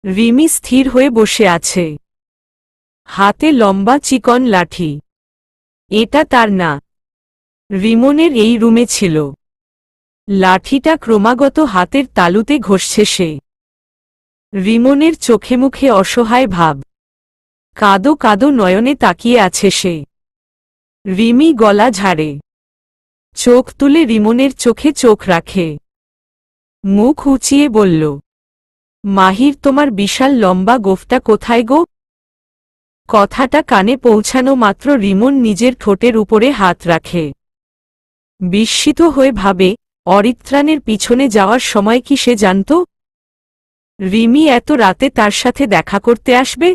রিমি স্থির হয়ে বসে আছে, হাতে লম্বা চিকন লাঠি। এটা তার না, রিমনের এই রুমে ছিল। লাঠিটা ক্রমাগত হাতের তালুতে ঘষছে সে। রিমনের চোখে মুখে অসহায় ভাব। কাদো কাদো নয়নে তাকিয়ে আছে সে। রিমি গলা ঝাড়ে, চোখ তুলে রিমনের চোখে চোখ রাখে। মুখ উঁচিয়ে বলল, মাহির, তোমার বিশাল লম্বা গোফটা কোথায় গো? কথাটা কানে পৌঁছানো মাত্র রিমন নিজের ঠোঁটের উপরে হাত রাখে। বিস্মিত হয়ে ভাবে, অরিত্রাণের পিছনে যাওয়ার সময় কি সে জানত রিমি এত রাতে তার সাথে দেখা করতে আসবে?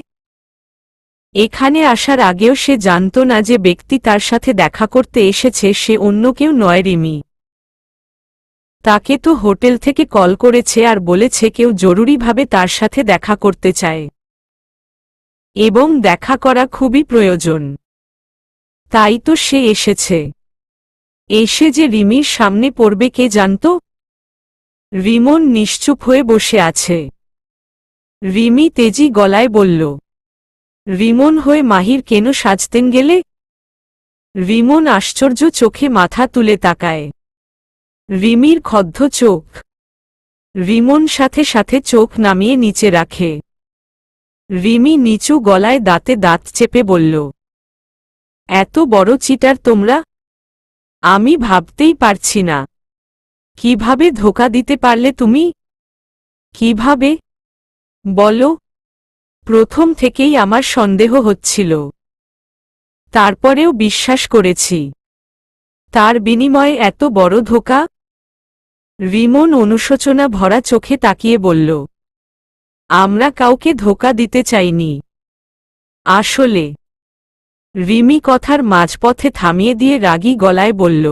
এখানে আসার আগেও সে জানত না যে ব্যক্তি তার সাথে দেখা করতে এসেছে সে অন্য কেউ নয়, রিমি। তাকে তো হোটেল থেকে কল করেছে আর বলেছে কেউ জরুরিভাবে তার সাথে দেখা করতে চায়, এবং দেখা করা খুবই প্রয়োজন। তাই তো সে এসেছে। এসে যে রিমির সামনে পড়বে কে জানত? রিমন নিশ্চুপ হয়ে বসে আছে। রিমি তেজি গলায় বলল, রিমন হয়ে মাহির কেন সাজতেন গেলে? রিমন আশ্চর্য চোখে মাথা তুলে তাকায়। রিমির ক্ষদ্ধ চোখ। রিমন সাথে সাথে চোখ নামিয়ে নিচে রাখে। রিমি নিচু গলায় দাঁতে দাঁত চেপে বলল, এত বড় চিটার তোমরা! আমি ভাবতেই পারছি না, কিভাবে ধোঁকা দিতে পারলে তুমি? কিভাবে বলো? প্রথম থেকেই আমার সন্দেহ হচ্ছিল, তারপরেও বিশ্বাস করেছি। তার বিনিময়ে এত বড় ধোঁকা? রিমন অনুশোচনা ভরা চোখে তাকিয়ে বলল, আমরা কাউকে ধোঁকা দিতে চাইনি। আসলে রিমি কথার মাঝপথে থামিয়ে দিয়ে রাগী গলায় বলল,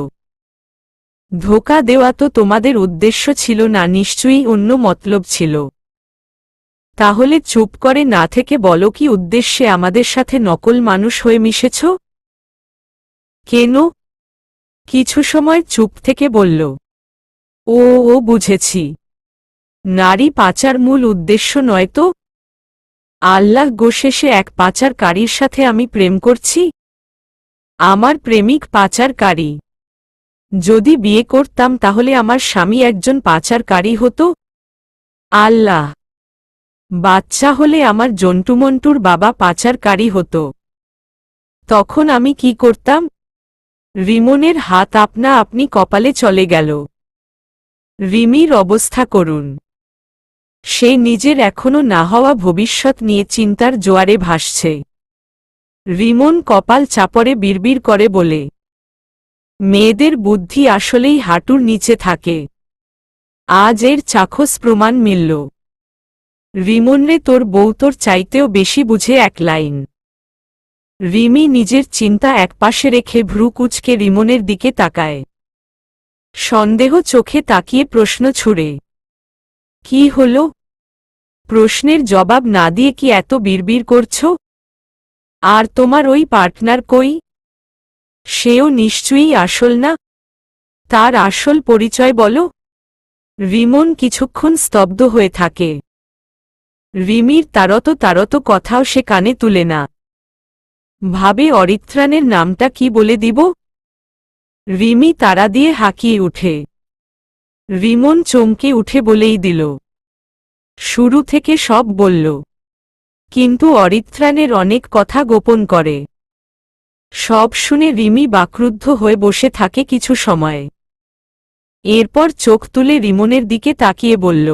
ধোঁকা দেওয়া তো তোমাদের উদ্দেশ্য ছিল না, নিশ্চয়ই অন্য মতলব ছিল। তাহলে চুপ করে না থেকে বলো কি উদ্দেশ্যে আমাদের সাথে নকল মানুষ হয়ে মিশেছ? কেন? কিছু সময় চুপ থেকে বলল, ও ও বুঝেছি, নারী পাচার মূল উদ্দেশ্য নয় তো? আল্লাহ গো, শেষে এক পাচারকারীর সাথে আমি প্রেম করছি? আমার প্রেমিক পাচারকারী। যদি বিয়ে করতাম তাহলে আমার স্বামী একজন পাচারকারী হতো? আল্লাহ! বাচ্চা হলে আমার জন্টুমন্টুর বাবা পাচারকারী হতো। তখন আমি কি করতাম? রিমনের হাত আপনা আপনি কপালে চলে গেল। রিমির অবস্থা করুন। সে নিজের এখনো না হওয়া ভবিষ্যৎ নিয়ে চিন্তার জোয়ারে ভাসছে। রিমন কপাল চাপড়ে বিড়বিড় করে বলে, মেয়েদের বুদ্ধি আসলেই হাঁটুর নিচে থাকে। আজ এর চাক্ষুষ প্রমাণ মিলল। রিমনরে, তোর বউ তোর চাইতেও বেশি বুঝে এক লাইন। রিমি নিজের চিন্তা একপাশে রেখে ভ্রু কুঁচকে রিমনের দিকে তাকায়। সন্দেহ চোখে তাকিয়ে প্রশ্ন ছুড়ে, কি হল? প্রশ্নের জবাব না দিয়ে কি এত বিড়বিড় করছ? আর তোমার ওই পার্টনার কই? সেও নিশ্চয়ই আসল না। তার আসল পরিচয় বলো। রিমন কিছুক্ষণ স্তব্ধ হয়ে থাকে। রিমির তারত তারত কথাও সে কানে তুলে না। ভাবে অরিত্রাণের নামটা কি বলে দিব? রিমি তাড়া দিয়ে হাঁকিয়ে উঠে। রিমন চমকে উঠে বলেই দিল, শুরু থেকে সব বলল, কিন্তু অরিত্রাণের অনেক কথা গোপন করে। সব শুনে রিমি বাকরুদ্ধ হয়ে বসে থাকে কিছু সময়। এরপর চোখ তুলে রিমনের দিকে তাকিয়ে বলল,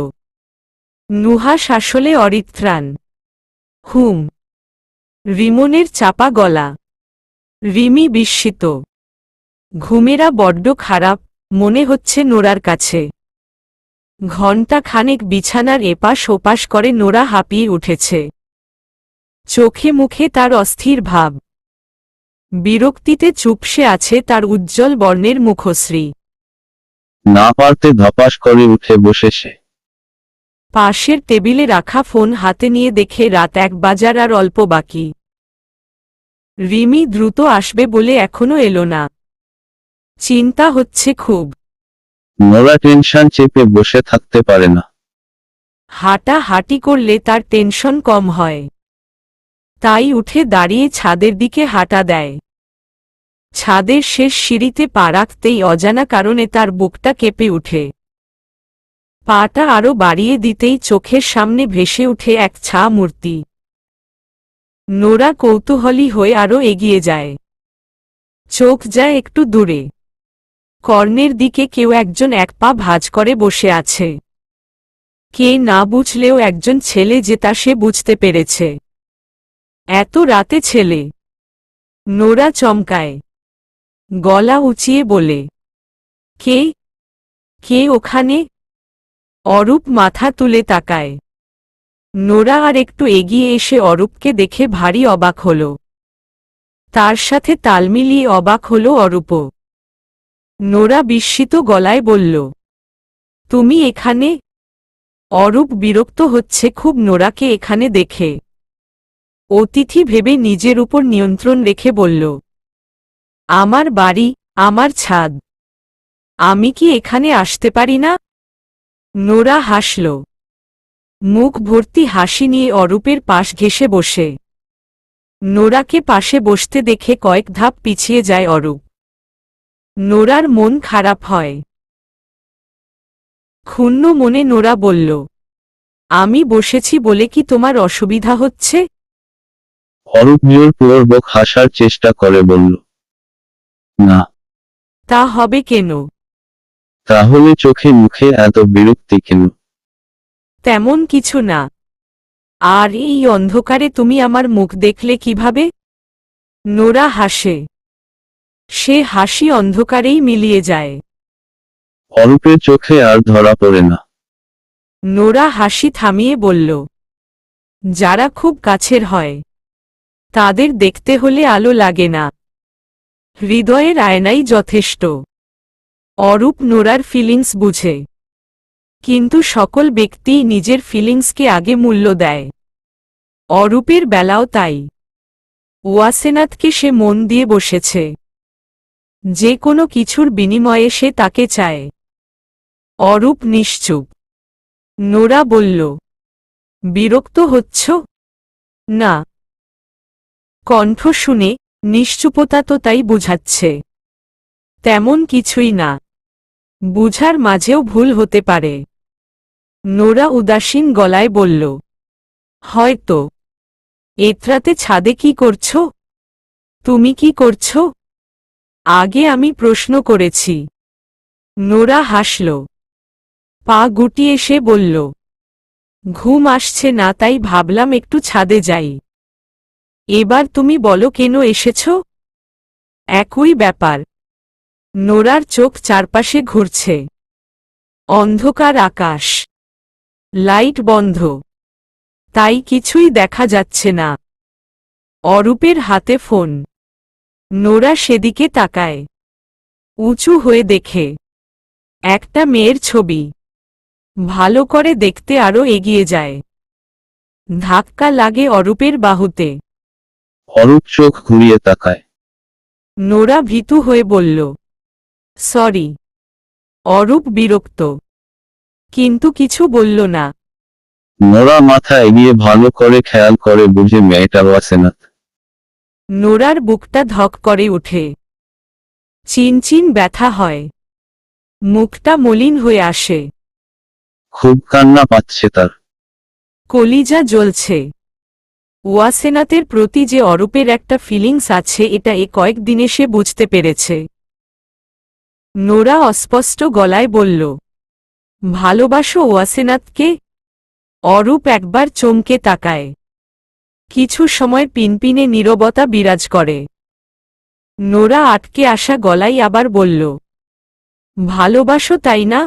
নুহাস আসলে অরিত্রাণ? হুম। রিমনের চাপা গলা। রিমি বিস্মিত। ঘুমেরা বড্ড খারাপ মনে হচ্ছে নোরার কাছে। ঘণ্টা খানেক বিছানার এপাশ ওপাশ করে নোরা হাঁপিয়ে উঠেছে। চোখে মুখে তার অস্থির ভাব। বিরক্তিতে চুপসে আছে তার উজ্জ্বল বর্ণের মুখশ্রী। না পারতে ধপাস করে উঠে বসে সে। পাশের টেবিলে রাখা ফোন হাতে নিয়ে দেখে রাত 1 বাজার আর অল্প বাকি। রিমি দ্রুত আসবে বলে এখনো এলো না। চিন্তা হচ্ছে খুব। নোরা টেনশন চেপে বসে থাকতে পারে না। হাঁটা হাঁটি করলে তার টেনশন কম হয়। তাই উঠে দাঁড়িয়ে ছাদের দিকে হাঁটা দেয়। ছাদের শেষ সিঁড়িতে পা রাখতেই অজানা কারণে তার বুকটা কেঁপে উঠে। পাটা আরো বাড়িয়ে দিতেই চোখের সামনে ভেসে উঠে এক ছা মূর্তি। নোরা কৌতূহলী হয়ে আরো এগিয়ে যায়। চোখ যায় একটু দূরে। কর্ণের দিকে কেউ একজন এক পা ভাঁজ করে বসে আছে। কে না বুঝলেও একজন ছেলে যে তা সে বুঝতে পেরেছে। এত রাতে ছেলে। নোরা চমকায়। গলা উঁচিয়ে বলে, কে? কে ওখানে? অরূপ মাথা তুলে তাকায়। নোরা আর একটু এগিয়ে এসে অরূপকে দেখে ভারী অবাক হল। তার সাথে তাল মিলিয়ে অবাক হল অরূপও। নোরা বিস্মিত গলায় বলল, তুমি এখানে? অরূপ বিরক্ত হচ্ছে খুব নোরাকে এখানে দেখে। অতিথি ভেবে নিজের উপর নিয়ন্ত্রণ রেখে বলল, আমার বাড়ি, আমার ছাদ। আমি কি এখানে আসতে পারি না? নোরা হাসল। মুখ ভর্তি হাসি নিয়ে অরূপের পাশ ঘেঁষে বসে। নোরাকে পাশে বসতে দেখে কয়েক ধাপ পিছিয়ে যায় অরূপ। নোরার মন খারাপ হয়। ক্ষুণ্ণ মনে নোরা বলল, আমি বসেছি বলে কি তোমার অসুবিধা হচ্ছে? অরূপ জোরপূর্বক হাসার চেষ্টা করে বলল, না। তা হবে কেন? তাহলে চোখে মুখে এত বিরক্তি কেন? তেমন কিছু না। আর এই অন্ধকারে তুমি আমার মুখ দেখলে কিভাবে? নোরা হাসে। সে হাসি অন্ধকারেই মিলিয়ে যায়। অরূপের চোখে আর ধরা পড়ে না। নোরা হাসি থামিয়ে বলল, যারা খুব কাছের হয়। তাদের দেখতে হলে আলো লাগে না, হৃদয়ের আয়নাই যথেষ্ট। অরূপ নোরার ফিলিংস বুঝে, কিন্তু সকল ব্যক্তিই নিজের ফিলিংসকে আগে মূল্য দেয়। অরূপের বেলাও তাই। ওয়াসেনাথকে সে মন দিয়ে বসেছে, যে কোনো কিছুর বিনিময়ে সে তাকে চায়। অরূপ নিশ্চুপ। নোরা বলল, বিরক্ত হচ্ছ? না। কণ্ঠ শুনে নিশ্চুপতা তো তাই বুঝাচ্ছে। তেমন কিছুই না, বুঝার মাঝেও ভুল হতে পারে। নোরা উদাসীন গলায় বলল, হয়তো। এতরাতে ছাদে কি করছ? তুমি কি করছ? আগে আমি প্রশ্ন করেছি। নোরা হাসল, পা গুটিয়ে সে বলল, ঘুম আসছে না তাই ভাবলাম একটু ছাদে যাই। এবার তুমি বলো কেন এসেছ? একই ব্যাপার। নোরার চোখ চারপাশে ঘুরছে। অন্ধকার আকাশ, লাইট বন্ধ, তাই কিছুই দেখা যাচ্ছে না। অরূপের হাতে ফোন। নোরা সেদিকে তাকায়, উঁচু হয়ে দেখে একটা মেয়ের ছবি। ভালো করে দেখতে আরো এগিয়ে যায়। ধাক্কা লাগে অরূপের বাহুতে। অরূপ চোখ ঘুরিয়ে তাকায়। নোরা ভীতু হয়ে বলল, সরি। অরূপ বিরক্ত, কিন্তু কিছু বলল না। নোরা মাথা এগিয়ে ভালো করে খেয়াল করে বুঝে মেয়েটা ওয়াসেনাথ। নোরার বুকটা ধক করে উঠে, চিনচিন ব্যথা হয়, মুখটা মলিন হয়ে আসে। খুব কান্না পাচ্ছে তার। কলিজা জ্বলছে। ওয়াসেনাতের প্রতি যে অরূপের একটা ফিলিংস আছে এটা কয়েকদিনে সে বুঝতে পেরেছে। নোরা অস্পষ্ট গলায় বলল, ভালোবাসো ওয়াসেনাতকে? অরূপ একবার চমকে তাকায়। কিছু সময় পিনপিনে নীরবতা বিরাজ করে। নোরা আটকে আসা গলায় আবার বলল, ভালোবাসো তাই না?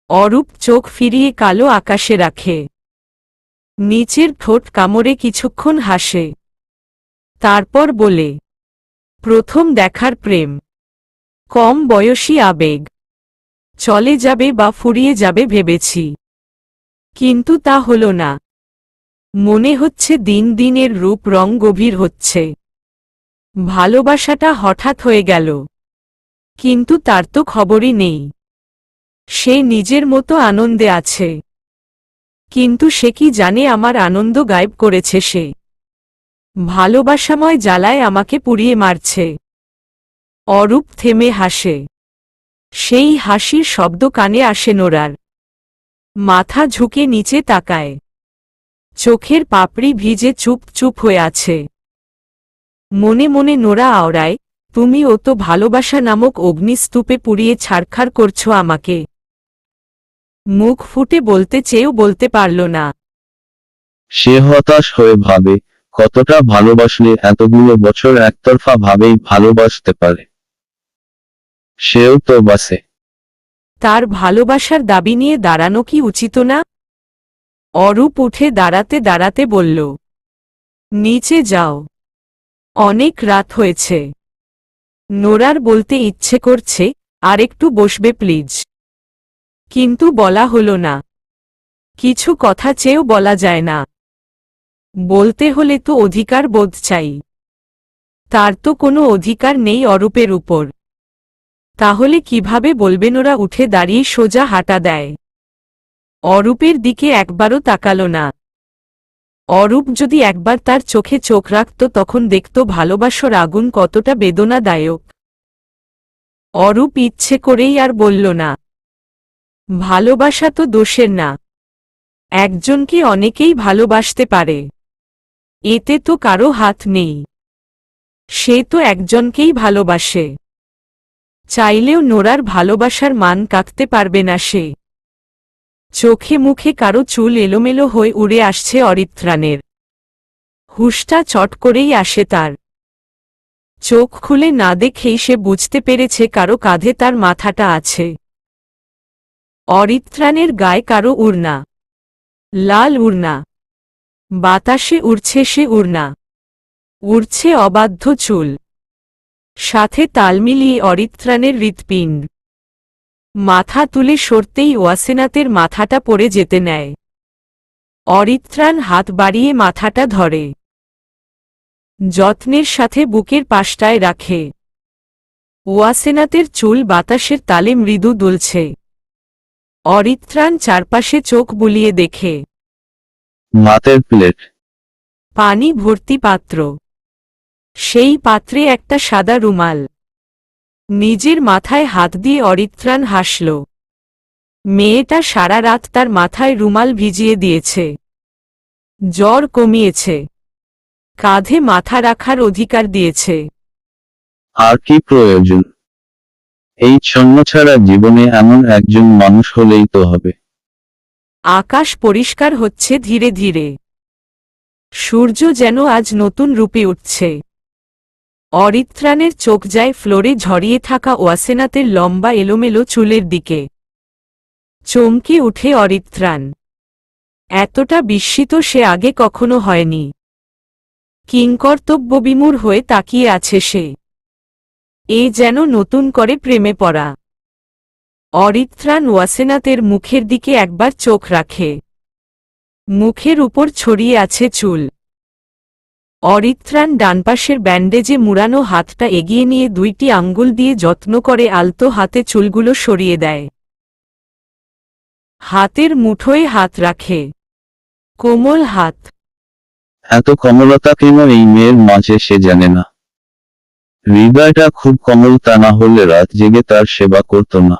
অরূপ চোখ ফিরিয়ে কালো আকাশে রাখে। নিচের ঠোঁট কামড়ে কিছুক্ষণ হাসে। তারপর বলে, প্রথম দেখার প্রেম, কম বয়সী আবেগ, চলে যাবে বা ফুরিয়ে যাবে ভেবেছি, কিন্তু তা হল না। মনে হচ্ছে দিন দিনের রূপ রং গভীর হচ্ছে। ভালোবাসাটা হঠাৎ হয়ে গেল, কিন্তু তার তো খবরই নেই। সে নিজের মতো আনন্দে আছে, কিন্তু সে কি জানে আমার আনন্দ গায়েব করেছে সে। ভালোবাসাময় জ্বালায় আমাকে পুড়িয়ে মারছে। অরূপ থেমে হাসে। সেই হাসির শব্দ কানে আসে নোরার। মাথা ঝুঁকে নিচে তাকায়। চোখের পাপড়ি ভিজে চুপ চুপ হয়ে আছে। মনে মনে নোরা আওড়ায়, তুমি ও তো ভালোবাসা নামক অগ্নিস্তূপে পুড়িয়ে ছারখার করছো আমাকে। মুখ ফুটে বলতে চেয়েও বলতে পারল না। সে হতাশ হয়ে ভাবে, কতটা ভালোবাসলে এতগুলো বছর একতরফা ভাবেই ভালোবাসতে পারে। সেও তো বাসে। তার ভালোবাসার দাবি নিয়ে দাঁড়ানো কি উচিত না? অরূপ উঠে দাঁড়াতে দাঁড়াতে বলল, নিচে যাও, অনেক রাত হয়েছে। নোরার বলতে ইচ্ছে করছে, আর একটু বসবে প্লিজ, কিন্তু বলা হলো না। কিছু কথা চেয়েও বলা যায় না। বলতে হলে তো অধিকার বোধ চাই। তার তো কোনো অধিকার নেই অরূপের উপর। তাহলে কিভাবে বলবেন? ওরা উঠে দাঁড়িয়ে সোজা হাঁটা দেয়। অরূপের দিকে একবারও তাকালো না। অরূপ যদি একবার তার চোখে চোখ রাখত তখন দেখত ভালোবাসার আগুন কতটা বেদনাদায়ক। অরূপ ইচ্ছে করেই আর বলল না। ভালোবাসা তো দোষের না। একজনকে অনেকেই ভালোবাসতে পারে, এতে তো কারো হাত নেই। সে তো একজনকেই ভালোবাসে। চাইলেও নোরার ভালোবাসার মান কাটতে পারবে না সে। চোখে মুখে কারো চুল এলোমেলো হয়ে উড়ে আসছে অরিত্রাণের। হুশটা চট করেই আসে তার। চোখ খুলে না দেখেই সে বুঝতে পেরেছে কারো কাঁধে তার মাথাটা আছে। অরিত্রাণের গায়ে কারো উড়না, লাল উড়না। বাতাসে উড়ছে সে উড়না। উড়ছে অবাধ্য চুল, সাথে তাল মিলিয়ে অরিত্রাণের হৃৎপিণ্ড। মাথা তুলে সরতেই ওয়াসেনাতের মাথাটা পড়ে যেতে নেয়। অরিত্রাণ হাত বাড়িয়ে মাথাটা ধরে, যত্নের সাথে বুকের পাশটায় রাখে। ওয়াসেনাতের চুল বাতাসের তালে মৃদু দুলছে। অরিত্রাণ চারপাশে চোখ বুলিয়ে দেখে। ভাতের প্লেট, পানি ভর্তি পাত্র, সেই পাত্রে একটা সাদা রুমাল। নিজের মাথায় হাত দিয়ে অরিত্রাণ হাসল। মেয়েটা সারা রাত তার মাথায় রুমাল ভিজিয়ে দিয়েছে। জ্বর কমিয়েছে, কাঁধে মাথা রাখার অধিকার দিয়েছে। আর কি প্রয়োজন? এই ছন্নছাড়া জীবনে এমন একজন মানুষ হলেই তো হবে। আকাশ পরিষ্কার হচ্ছে ধীরে ধীরে। সূর্য যেন আজ নতুন রূপে উঠছে। অরিত্রাণের চোখ যায় ফ্লোরে ঝরিয়ে থাকা ওয়াসেনাতের লম্বা এলোমেলো চুলের দিকে। চমকে উঠে অরিত্রাণ। এতটা বিস্মিত সে আগে কখনো হয়নি। কিংকর্তব্যবিমূঢ় হয়ে তাকিয়ে আছে সে। এ যেন নতুন করে প্রেমে পড়া। অরিত্রাণ ওয়াসেনাতের মুখের দিকে একবার চোখ রাখে। মুখের উপর ছড়িয়ে আছে চুল। অরিত্রাণ ডানপাশের ব্যান্ডেজে মুড়ানো হাতটা এগিয়ে নিয়ে দুইটি আঙ্গুল দিয়ে যত্ন করে আলতো হাতে চুলগুলো সরিয়ে দেয়। হাতের মুঠোয় হাত রাখে, কোমল হাত। এত কমলতা কেন এই মেয়ের মাঝে সে জানে না। হৃদয়টা খুব কোমল, তা না হলে রাত জেগে তার সেবা করত না।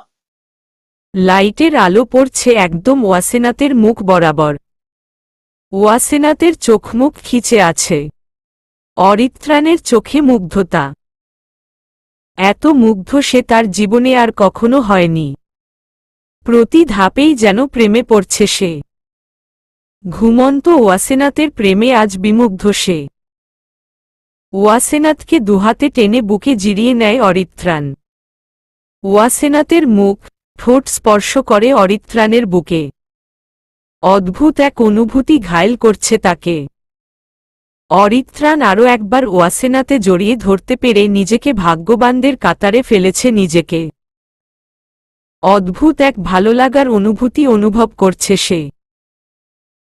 লাইটের আলো পড়ছে একদম ওয়াসেনাতের মুখ বরাবর। ওয়াসেনাতের চোখমুখ খিচে আছে। অরিত্রাণের চোখে মুগ্ধতা। এত মুগ্ধ সে তার জীবনে আর কখনো হয়নি। প্রতি ধাপেই যেন প্রেমে পড়ছে সে। ঘুমন্ত ওয়াসেনাতের প্রেমে আজ বিমুগ্ধ সে। ওয়াসেনাতকে দুহাতে টেনে বুকে জিরিয়ে নেয় অরিত্রাণ। ওয়াসেনাতের মুখ, ঠোঁট স্পর্শ করে অরিত্রাণের বুকে। অদ্ভুত এক অনুভূতি ঘায়েল করছে তাকে। অরিত্রাণ আরও একবার ওয়াসেনাতে জড়িয়ে ধরতে পেরে নিজেকে ভাগ্যবানদের কাতারে ফেলেছে নিজেকে। অদ্ভুত এক ভালো লাগার অনুভূতি অনুভব করছে সে।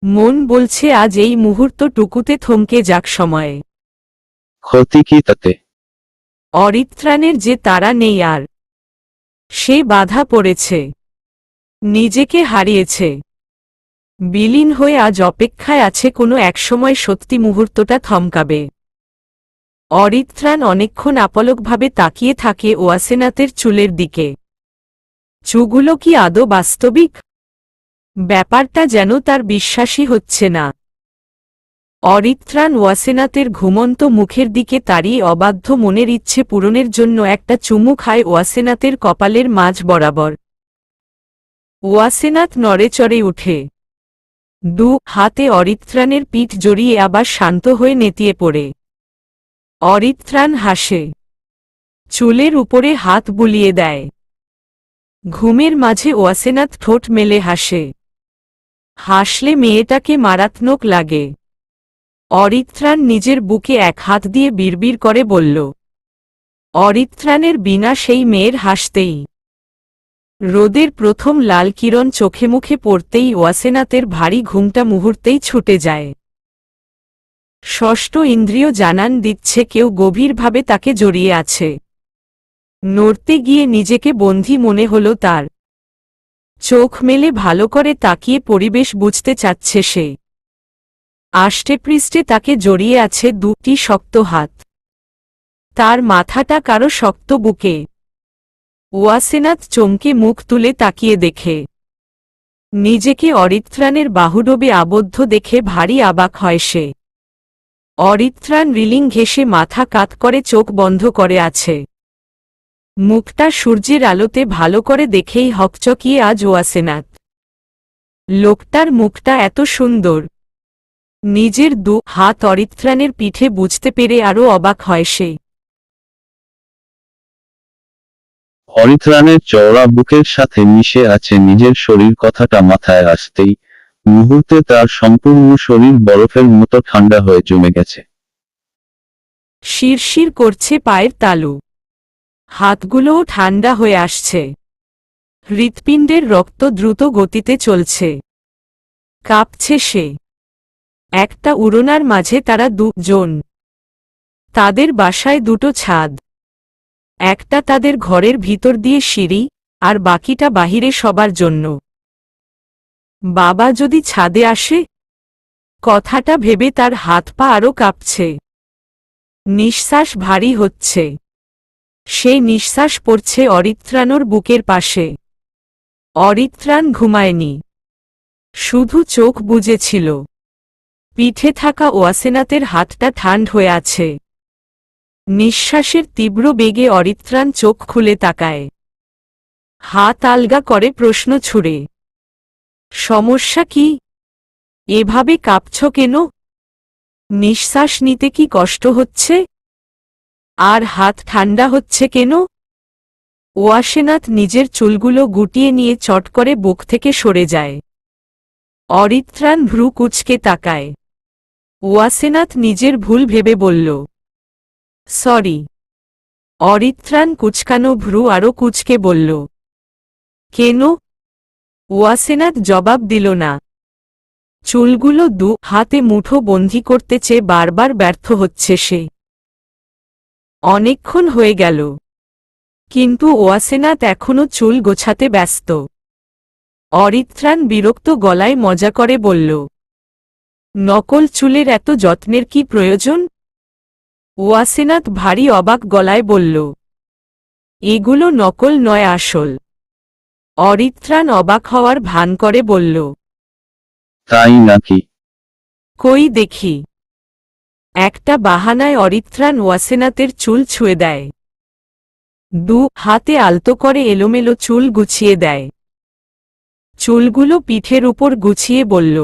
মন বলছে আজ এই মুহূর্তটুকুতে থমকে যাক সময়ে। ক্ষতি কি তাতে? অরিত্রাণের যে তারা নেই আর। সে বাধা পড়েছে, নিজেকে হারিয়েছে। বিলীন হয়ে আজ অপেক্ষায় আছে কোনো একসময় সত্যি মুহূর্তটা থমকাবে। অরিত্রাণ অনেকক্ষণ আপলকভাবে তাকিয়ে থাকে ওয়াসেনাতের চুলের দিকে। চুলগুলো কি আদৌ বাস্তবিক? ব্যাপারটা যেন তার বিশ্বাসই হচ্ছে না। অরিত্রাণ ওয়াসেনাতের ঘুমন্ত মুখের দিকে তাড়িয়ে অবাধ্য মনের ইচ্ছে পূরণের জন্য একটা চুমু খায় ওয়াসেনাতের কপালের মাঝ বরাবর। ওয়াসেনাত নড়েচড়ে উঠে, দু হাতে অরিত্রাণের পিঠ জড়িয়ে আবার শান্ত হয়ে নেতিয়ে পড়ে। অরিত্রাণ হাসে, চুলের উপরে হাত বুলিয়ে দেয়। ঘুমের মাঝে ওয়াসেনাত ঠোঁট মেলে হাসে। হাসলে মেয়েটাকে মারাত্মক লাগে। অরিত্রাণ নিজের বুকে এক হাত দিয়ে বিড়বিড় করে বলল। অরিত্রাণের বিনা সেই মেয়ের হাসতেই রোদের প্রথম লাল কিরণ চোখে মুখে পড়তেই ওয়াসেনাতের ভারী ঘুমটা মুহূর্তেই ছুটে যায়। ষষ্ঠ ইন্দ্রিয় জানান দিচ্ছে কেউ গভীরভাবে তাকে জড়িয়ে আছে। নড়তে গিয়ে নিজেকে বন্দী মনে হল তার। চোখ মেলে ভালো করে তাকিয়ে পরিবেশ বুঝতে চাচ্ছে সে। আষ্টেপৃষ্ঠে তাকে জড়িয়ে আছে দুটি শক্ত হাত। তার মাথাটা কারো শক্ত বুকে। ওয়াসেনাত চমকে মুখ তুলে তাকিয়ে দেখে নিজেকে অরিত্রাণের বাহুডোবে আবদ্ধ দেখে ভারী অবাক হয় সে। অরিত্রাণ রিলিং ঘেঁষে মাথা কাত করে চোখ বন্ধ করে আছে। মুখটা সূর্যের আলোতে ভালো করে দেখেই হকচকিয়ে আজ ওয়াসেনাত। লোকটার মুখটা এত সুন্দর। নিজের দু হাত অরিত্রাণের পিঠে বুঝতে পেরে আরও অবাক হয় সে। অরিত্রাণের চওড়া বুকের সাথে মিশে আছে নিজের শরীর, কথাটা মাথায় আসতেই মুহূর্তে তার সম্পূর্ণ শরীর বরফের মতো ঠান্ডা হয়ে জমে গেছে। শিরশির করছে পায়ের তালু, হাতগুলোও ঠান্ডা হয়ে আসছে। হৃৎপিণ্ডের রক্ত দ্রুত গতিতে চলছে। কাঁপছে সে। একটা উড়োনার মাঝে তারা দুজন। তাদের বাসায় দুটো ছাদ, একটা তাদের ঘরের ভিতর দিয়ে সিঁড়ি, আর বাকিটা বাহিরে সবার জন্য। বাবা যদি ছাদে আসে? কথাটা ভেবে তার হাত পা আরও কাঁপছে। নিঃশ্বাস ভারী হচ্ছে। সেই নিঃশ্বাস পড়ছে অরিত্রানোর বুকের পাশে। অরিত্রাণ ঘুমায়নি, শুধু চোখ বুজেছিল। পিঠে থাকা ওয়াসেনাতের হাতটা ঠান্ড হয়ে আছে। নিঃশ্বাসের তীব্র বেগে অরিত্রাণ চোখ খুলে তাকায়। হাত আলগা করে প্রশ্ন ছুড়ে, সমস্যা কি? এভাবে কাঁপছ কেন? নিঃশ্বাস নিতে কি কষ্ট হচ্ছে? আর হাত ঠান্ডা হচ্ছে কেন? ওয়াসেনাথ নিজের চুলগুলো গুটিয়ে নিয়ে চট করে বুক থেকে সরে যায়। অরিত্রাণ ভ্রু কুঁচকে তাকায়। ওয়াসেনাথ নিজের ভুল ভেবে বলল, সরি। অরিত্রাণ কুচকানো ভ্রু আরও কুচকে বলল, কেন? ওয়াসেনাথ জবাব দিল না। চুলগুলো দু হাতে মুঠো বন্দি করতে চেয়ে বারবার ব্যর্থ হচ্ছে সে। অনেকক্ষণ হয়ে গেল, কিন্তু ওয়াসেনাথ এখনো চুল গোছাতে ব্যস্ত। অরিত্রাণ বিরক্ত গলায় মজা করে বলল, নকল চুলের এত যত্নের কি প্রয়োজন? ওয়াসেনাথ ভারী অবাক গলায় বলল, এগুলো নকল নয়, আসল। অরিত্রাণ অবাক হওয়ার ভান করে বলল, তাই নাকি? কই দেখি। একটা বাহানায় অরিত্রাণ ওয়াসেনাথের চুল ছুঁয়ে দেয়। দু হাতে আলতো করে এলোমেলো চুল গুছিয়ে দেয়। চুলগুলো পিঠের উপর গুছিয়ে বলল,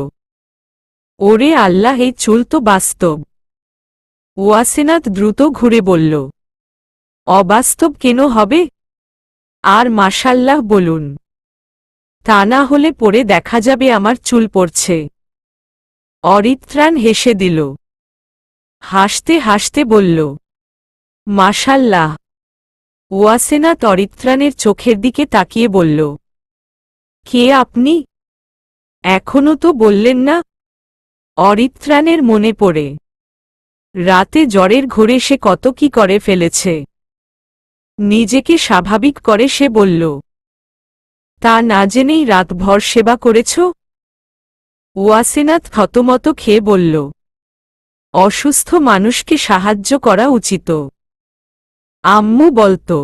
ওরে আল্লাহ, এই চুল তো বাস্তব। ওয়াসেনাথ দ্রুত ঘুরে বলল, অবাস্তব কেন হবে? আর মাশাল্লাহ বলুন, তা না হলে পরে দেখা যাবে আমার চুল পড়ছে। অরিত্রাণ হেসে দিল। হাসতে হাসতে বলল, মাশাল্লাহ। ওয়াসেনাথ অরিত্রাণের চোখের দিকে তাকিয়ে বলল, কে আপনি? এখনো তো বললেন না। অরিত্রাণের মনে পড়ে রাতে জ্বরের ঘোরে সে কত কি করে ফেলেছে। নিজেকে স্বাভাবিক করে সে বলল, তা না জেনেই রাতভর সেবা করেছ? ওয়াসেনাথ থতমত খেয়ে বলল, অসুস্থ মানুষকে সাহায্য করা উচিত। আম্মু বলতো,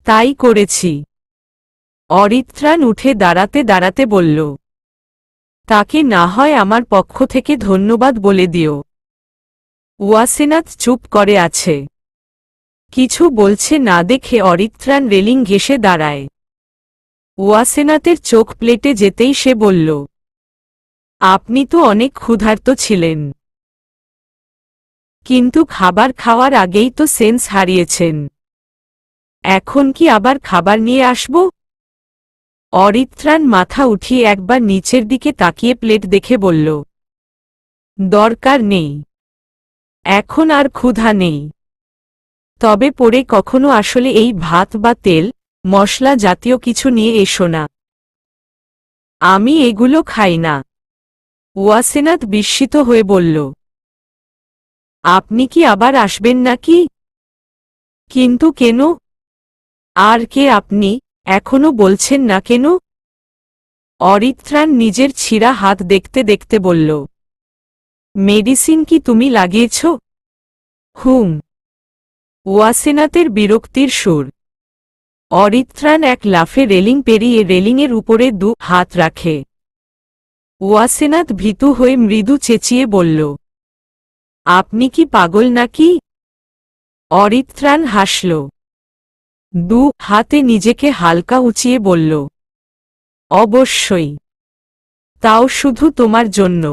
তাই করেছি। অরিত্রাণ উঠে দাঁড়াতে দাঁড়াতে বলল, তাকে না হয় আমার পক্ষ থেকে ধন্যবাদ বলে দিও। ওয়াসেনাথ চুপ করে আছে। কিছু বলছে না দেখে অরিত্রাণ রেলিং ঘেঁষে দাঁড়ায়। ওয়াসেনাথের চোখ প্লেটে যেতেই সে বলল, আপনি তো অনেক ক্ষুধার্ত ছিলেন, কিন্তু খাবার খাওয়ার আগেই তো সেন্স হারিয়েছেন। এখন কি আবার খাবার নিয়ে আসব? অরিত্রাণ মাথা উঠিয়ে একবার নিচের দিকে তাকিয়ে প্লেট দেখে বলল, দরকার নেই, এখন আর ক্ষুধা নেই। তবে পরে কখনো আসলে এই ভাত বা তেল মশলা জাতীয় কিছু নিয়ে এসো না। আমি এগুলো খাই না। ওয়াসেনাথ বিস্মিত হয়ে বলল, আপনি কি আবার আসবেন নাকি? কিন্তু কেন? আর কে আপনি, এখনো বলছেন না কেন? অরিত্রাণ নিজের ছিঁড়া হাত দেখতে দেখতে বলল, মেডিসিন কি তুমি লাগিয়েছ? হুম। ওয়াসেনাথের বিরক্তির সুর। অরিত্রাণ এক লাফে রেলিং পেরিয়ে রেলিংয়ের উপরে দু হাত রাখে। ওয়াসেনাথ ভীতু হয়ে মৃদু চেঁচিয়ে বলল, আপনি কি পাগল নাকি? অরিত্রাণ হাসল। দু হাতে নিজেকে হালকা উঁচিয়ে বলল, অবশ্যই। তাও শুধু তোমার জন্য।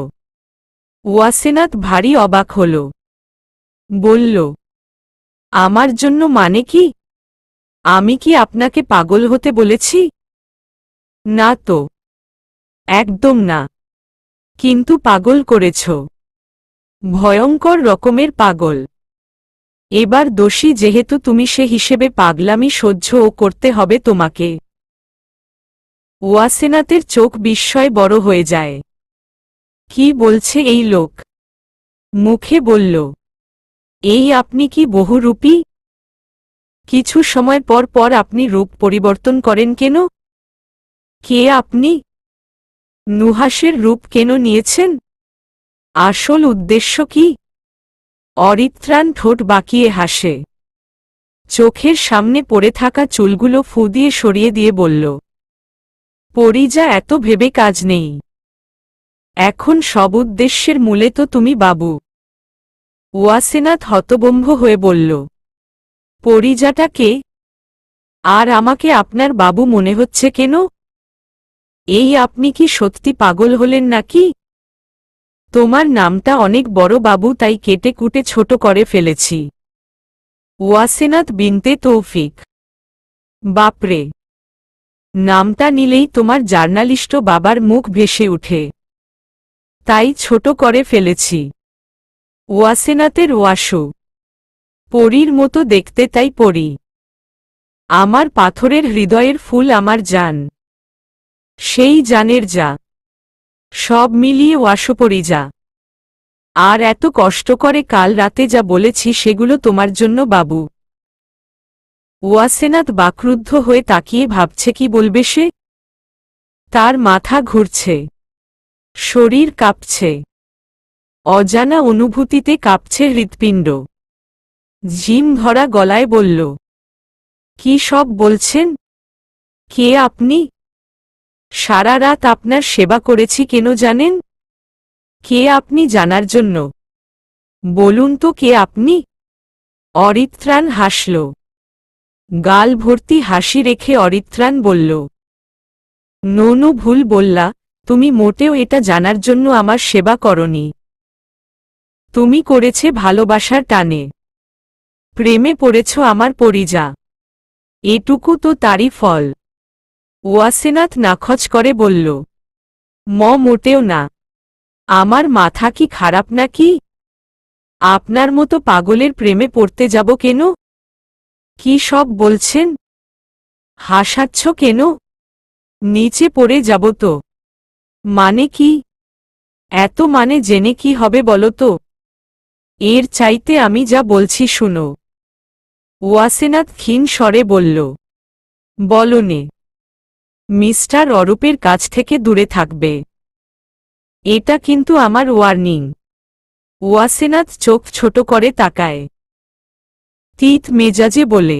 ওয়াসেনাথ ভারী অবাক হল। বলল, আমার জন্য মানে কি? আমি কি আপনাকে পাগল হতে বলেছি? না তো, একদম না। কিন্তু পাগল করেছ, ভয়ঙ্কর রকমের পাগল। এবার দোষী যেহেতু তুমি সে হিসেবে পাগলামি সহ্যও করতে হবে তোমাকে। ওয়াসেনাতের চোখ বিস্ময় বড় হয়ে যায়। কি বলছে এই লোক? মুখে বলল, এই আপনি কি বহুরূপী? কিছু সময় পর পর আপনি রূপ পরিবর্তন করেন কেন? কে আপনি? নুহাসের রূপ কেন নিয়েছেন? আসল উদ্দেশ্য কি? অরিত্রাণ ঠোঁট বাঁকিয়ে হাসে। চোখের সামনে পড়ে থাকা চুলগুলো ফু দিয়ে সরিয়ে দিয়ে বলল, পরিজা, এত ভেবে কাজ নেই। এখন সব উদ্দেশ্যের মূলে তো তুমি বাবু। ওয়াসেনাথ হতবম্ব হয়ে বলল, পরিজাটা কে? আর আমাকে আপনার বাবু মনে হচ্ছে কেন? এই আপনি কি সত্যি পাগল হলেন নাকি? তোমার নামটা অনেক বড় বাবু, তাই কেটে কুটে ছোট করে ফেলেছি। ওয়াসেনাথ বিনতে তৌফিক। বাপরে, নামটা নিলেই তোমার জার্নালিস্ট বাবার মুখ ভেসে উঠে। তাই ছোট করে ফেলেছি। ওয়াসেনাথের ওয়াসু। পরীর মতো দেখতে, তাই পরী। আমার পাথরের হৃদয়ের ফুল, আমার জান। সেই জানের যা। সব মিলিয়ে ওয়াসুপরি যা। আর এত কষ্ট করে কাল রাতে যা বলেছি সেগুলো তোমার জন্য বাবু। ওয়াসেনাথ বাকরুদ্ধ হয়ে তাকিয়ে ভাবছে কি বলবে সে। তার মাথা ঘুরছে, শরীর কাঁপছে, অজানা অনুভূতিতে কাঁপছে হৃৎপিণ্ড। ঝিম ধরা গলায় বলল, কি সব বলছেন? কে আপনি? সারা রাত আপনার সেবা করেছি কেন জানেন? কে আপনি জানার জন্য। বলুন তো কে আপনি? অরিত্রাণ হাসল। গাল ভর্তি হাসি রেখে অরিত্রাণ বলল, ননু, ভুল বললা। তুমি মোটেও এটা জানার জন্য আমার সেবা করনি। তুমি করেছে ভালোবাসার টানে। প্রেমে পড়েছ আমার পরিজা। এটুকু তো তারই ফল। ওয়াসেনাথ নাখচ করে বলল, মোটেও না। আমার মাথা কি খারাপ নাকি? আপনার মতো পাগলের প্রেমে পড়তে যাব কেন? কি সব বলছেন? হাসাচ্ছ কেন? নিচে পড়ে যাব তো। মানে কি? এত মানে জেনে কি হবে বলো তো? এর চাইতে আমি যা বলছি শুনো। ওয়াসেনাথ ক্ষীণ স্বরে বলল, বলনে। মিস্টার অরূপের কাছ থেকে দূরে থাকবে। এটা কিন্তু আমার ওয়ার্নিং। ওয়াসেনাথ চোখ ছোট করে তাকায়। তিত মেজাজে বলে,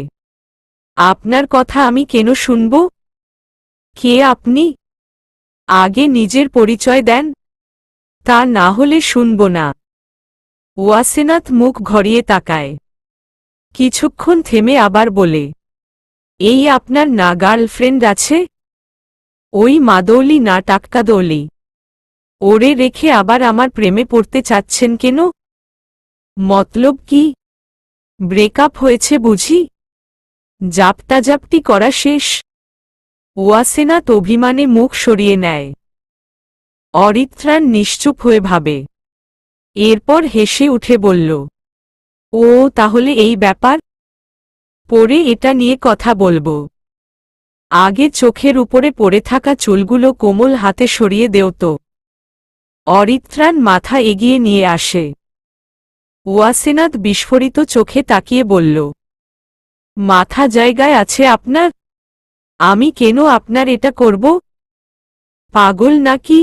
আপনার কথা আমি কেন শুনব? কে আপনি? আগে নিজের পরিচয় দেন, তা না হলে শুনব না। ওয়াসেনাথ মুখ ঘরিয়ে তাকায়। কিছুক্ষণ থেমে আবার বলে, এই আপনার না গার্লফ্রেন্ড আছে? ওই মাদৌলি না টাক্কাদৌলি? ওরে রেখে আবার আমার প্রেমে পড়তে চাচ্ছেন কেন? মতলব কি? ব্রেকআপ হয়েছে বুঝি? জাপটাজাপটি করা শেষ? ওয়াসেনাথ অভিমানে মুখ সরিয়ে নেয়। অরিত্রাণ নিশ্চুপ হয়ে ভাবে। এরপর হেসে উঠে বলল, ও তাহলে এই ব্যাপার? পরে এটা নিয়ে কথা বলবো। আগে চোখের উপরে পড়ে থাকা চুলগুলো কোমল হাতে সরিয়ে দেও তো। অরিত্রাণ মাথা এগিয়ে নিয়ে আসে। ওয়াসেনাথ বিস্ফোরিত চোখে তাকিয়ে বলল, মাথা জায়গায় আছে আপনার? আমি কেন আপনার এটা করব? পাগল নাকি?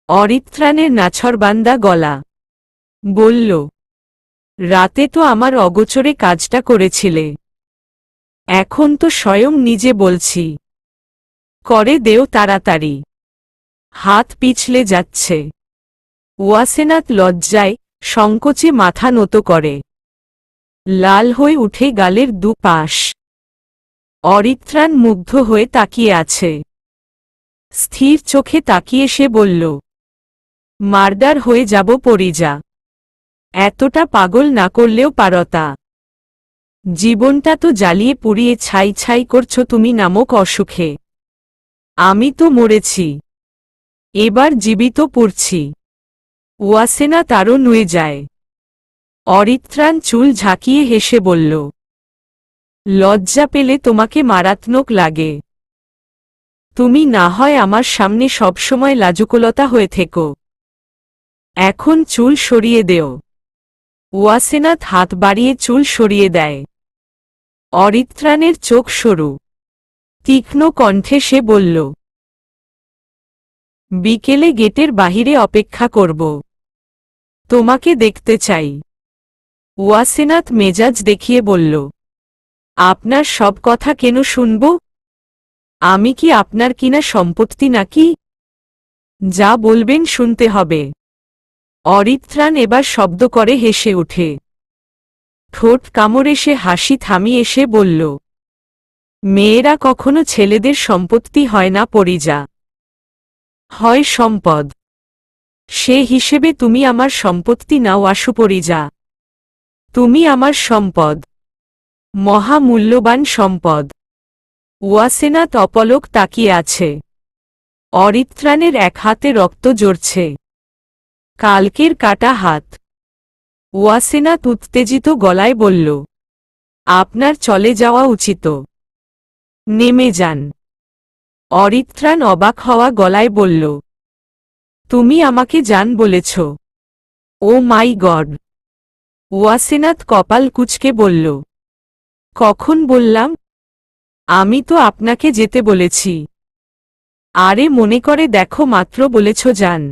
অরিত্রাণের নাছরবান্দা গলা বলল, রাতে তো আমার অগোচরে কাজটা করেছিলে। এখন তো স্বয়ং নিজে বলছি। করে দেও তাড়াতাড়ি। হাত পিছলে যাচ্ছে। ওয়াসেনাথ লজ্জায় সংকোচে মাথা নত করে। লাল হয়ে উঠে গালের দুপাশ। অরিত্রাণ মুগ্ধ হয়ে তাকিয়ে আছে। স্থির চোখে তাকিয়ে সে বলল, মার্ডার হয়ে যাব পরিজা। এতটা পাগল না করলেও পারতা। জীবনটা তো জ্বালিয়ে পুড়িয়ে ছাই ছাই করছো তুমি নামক অসুখে। আমি তো মরেছি, এবার জীবিত পুড়ছি। ওয়াসেনাথ আরও নুয়ে যায়। অরিত্রাণ চুল ঝাঁকিয়ে হেসে বলল, লজ্জা পেলে তোমাকে মারাত্মক লাগে। তুমি না হয় আমার সামনে সবসময় লাজুকলতা হয়ে থেকো। এখন চুল সরিয়ে দেও। ওয়াসেনাথ হাত বাড়িয়ে চুল সরিয়ে দেয়। অরিত্রাণের চোখ সরু। তীক্ষ্ণ কণ্ঠে সে বলল, বিকেলে গেটের বাহিরে অপেক্ষা করব। তোমাকে দেখতে চাই। ওয়াসেনাথ মেজাজ দেখিয়ে বলল, আপনার সব কথা কেন শুনব? আমি কি আপনার কিনা সম্পত্তি নাকি? যা বলবেন শুনতে হবে। অরিত্রাণ এবার শব্দ করে হেসে ওঠে। ঠোঁট কামড়ে সে হাসি থামিয়ে এসে বলল, মেয়েরা কখনো ছেলেদের সম্পত্তি হয় না পরিজা, হয় সম্পদ। সে হিসেবে তুমি আমার সম্পত্তি নাও আশু পরিজা। তুমি আমার সম্পদ, মহামূল্যবান সম্পদ। ওয়াসেনাথ অপলক তাকিয়ে আছে। অরিত্রাণের এক হাতে রক্ত ঝরছে। কালকের কাটা হাত। ওয়াসেনাথ উত্তেজিত গলায় বলল, আপনার চলে যাওয়া উচিত। নেমে যান। অরিত্রাণ অবাক হওয়া গলায় বলল, তুমি আমাকে যান বলেছ? ও মাই গড! ওয়াসেনাথ কপাল কুঁচকে বলল, কখন বললাম? আমি তো আপনাকে যেতে বলেছি। আরে মনে করে দেখো, মাত্র বলেছ যান।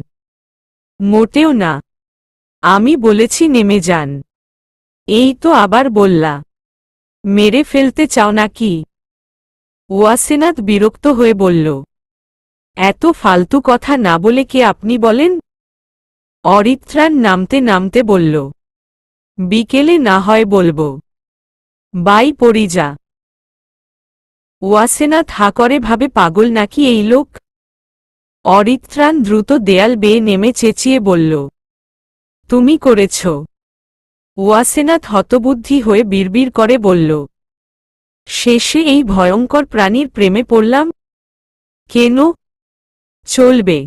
মোটেও না। আমি বলেছি নেমে যান। এই তো আবার বললা। মেরে ফেলতে চাও নাকি? ওয়াসেনাথ বিরক্ত হয়ে বলল, এত ফালতু কথা না বলে কে আপনি বলেন? অরিত্রাণ নামতে নামতে বলল, বিকেলে না হয় বলবো। বাই পরিজা। ওয়াসেনাথ হা করে ভাবে, পাগল নাকি এই লোক? অরিত্রাণ দ্রুত দেয়াল বেয়ে নেমে চেঁচিয়ে বলল, তুমি করেছ। ওয়াসেনাথ হতবুদ্ধি হয়ে বিড়বিড় করে বলল, শেষে এই ভয়ঙ্কর প্রাণীর প্রেমে পড়লাম। কেন? চলবে।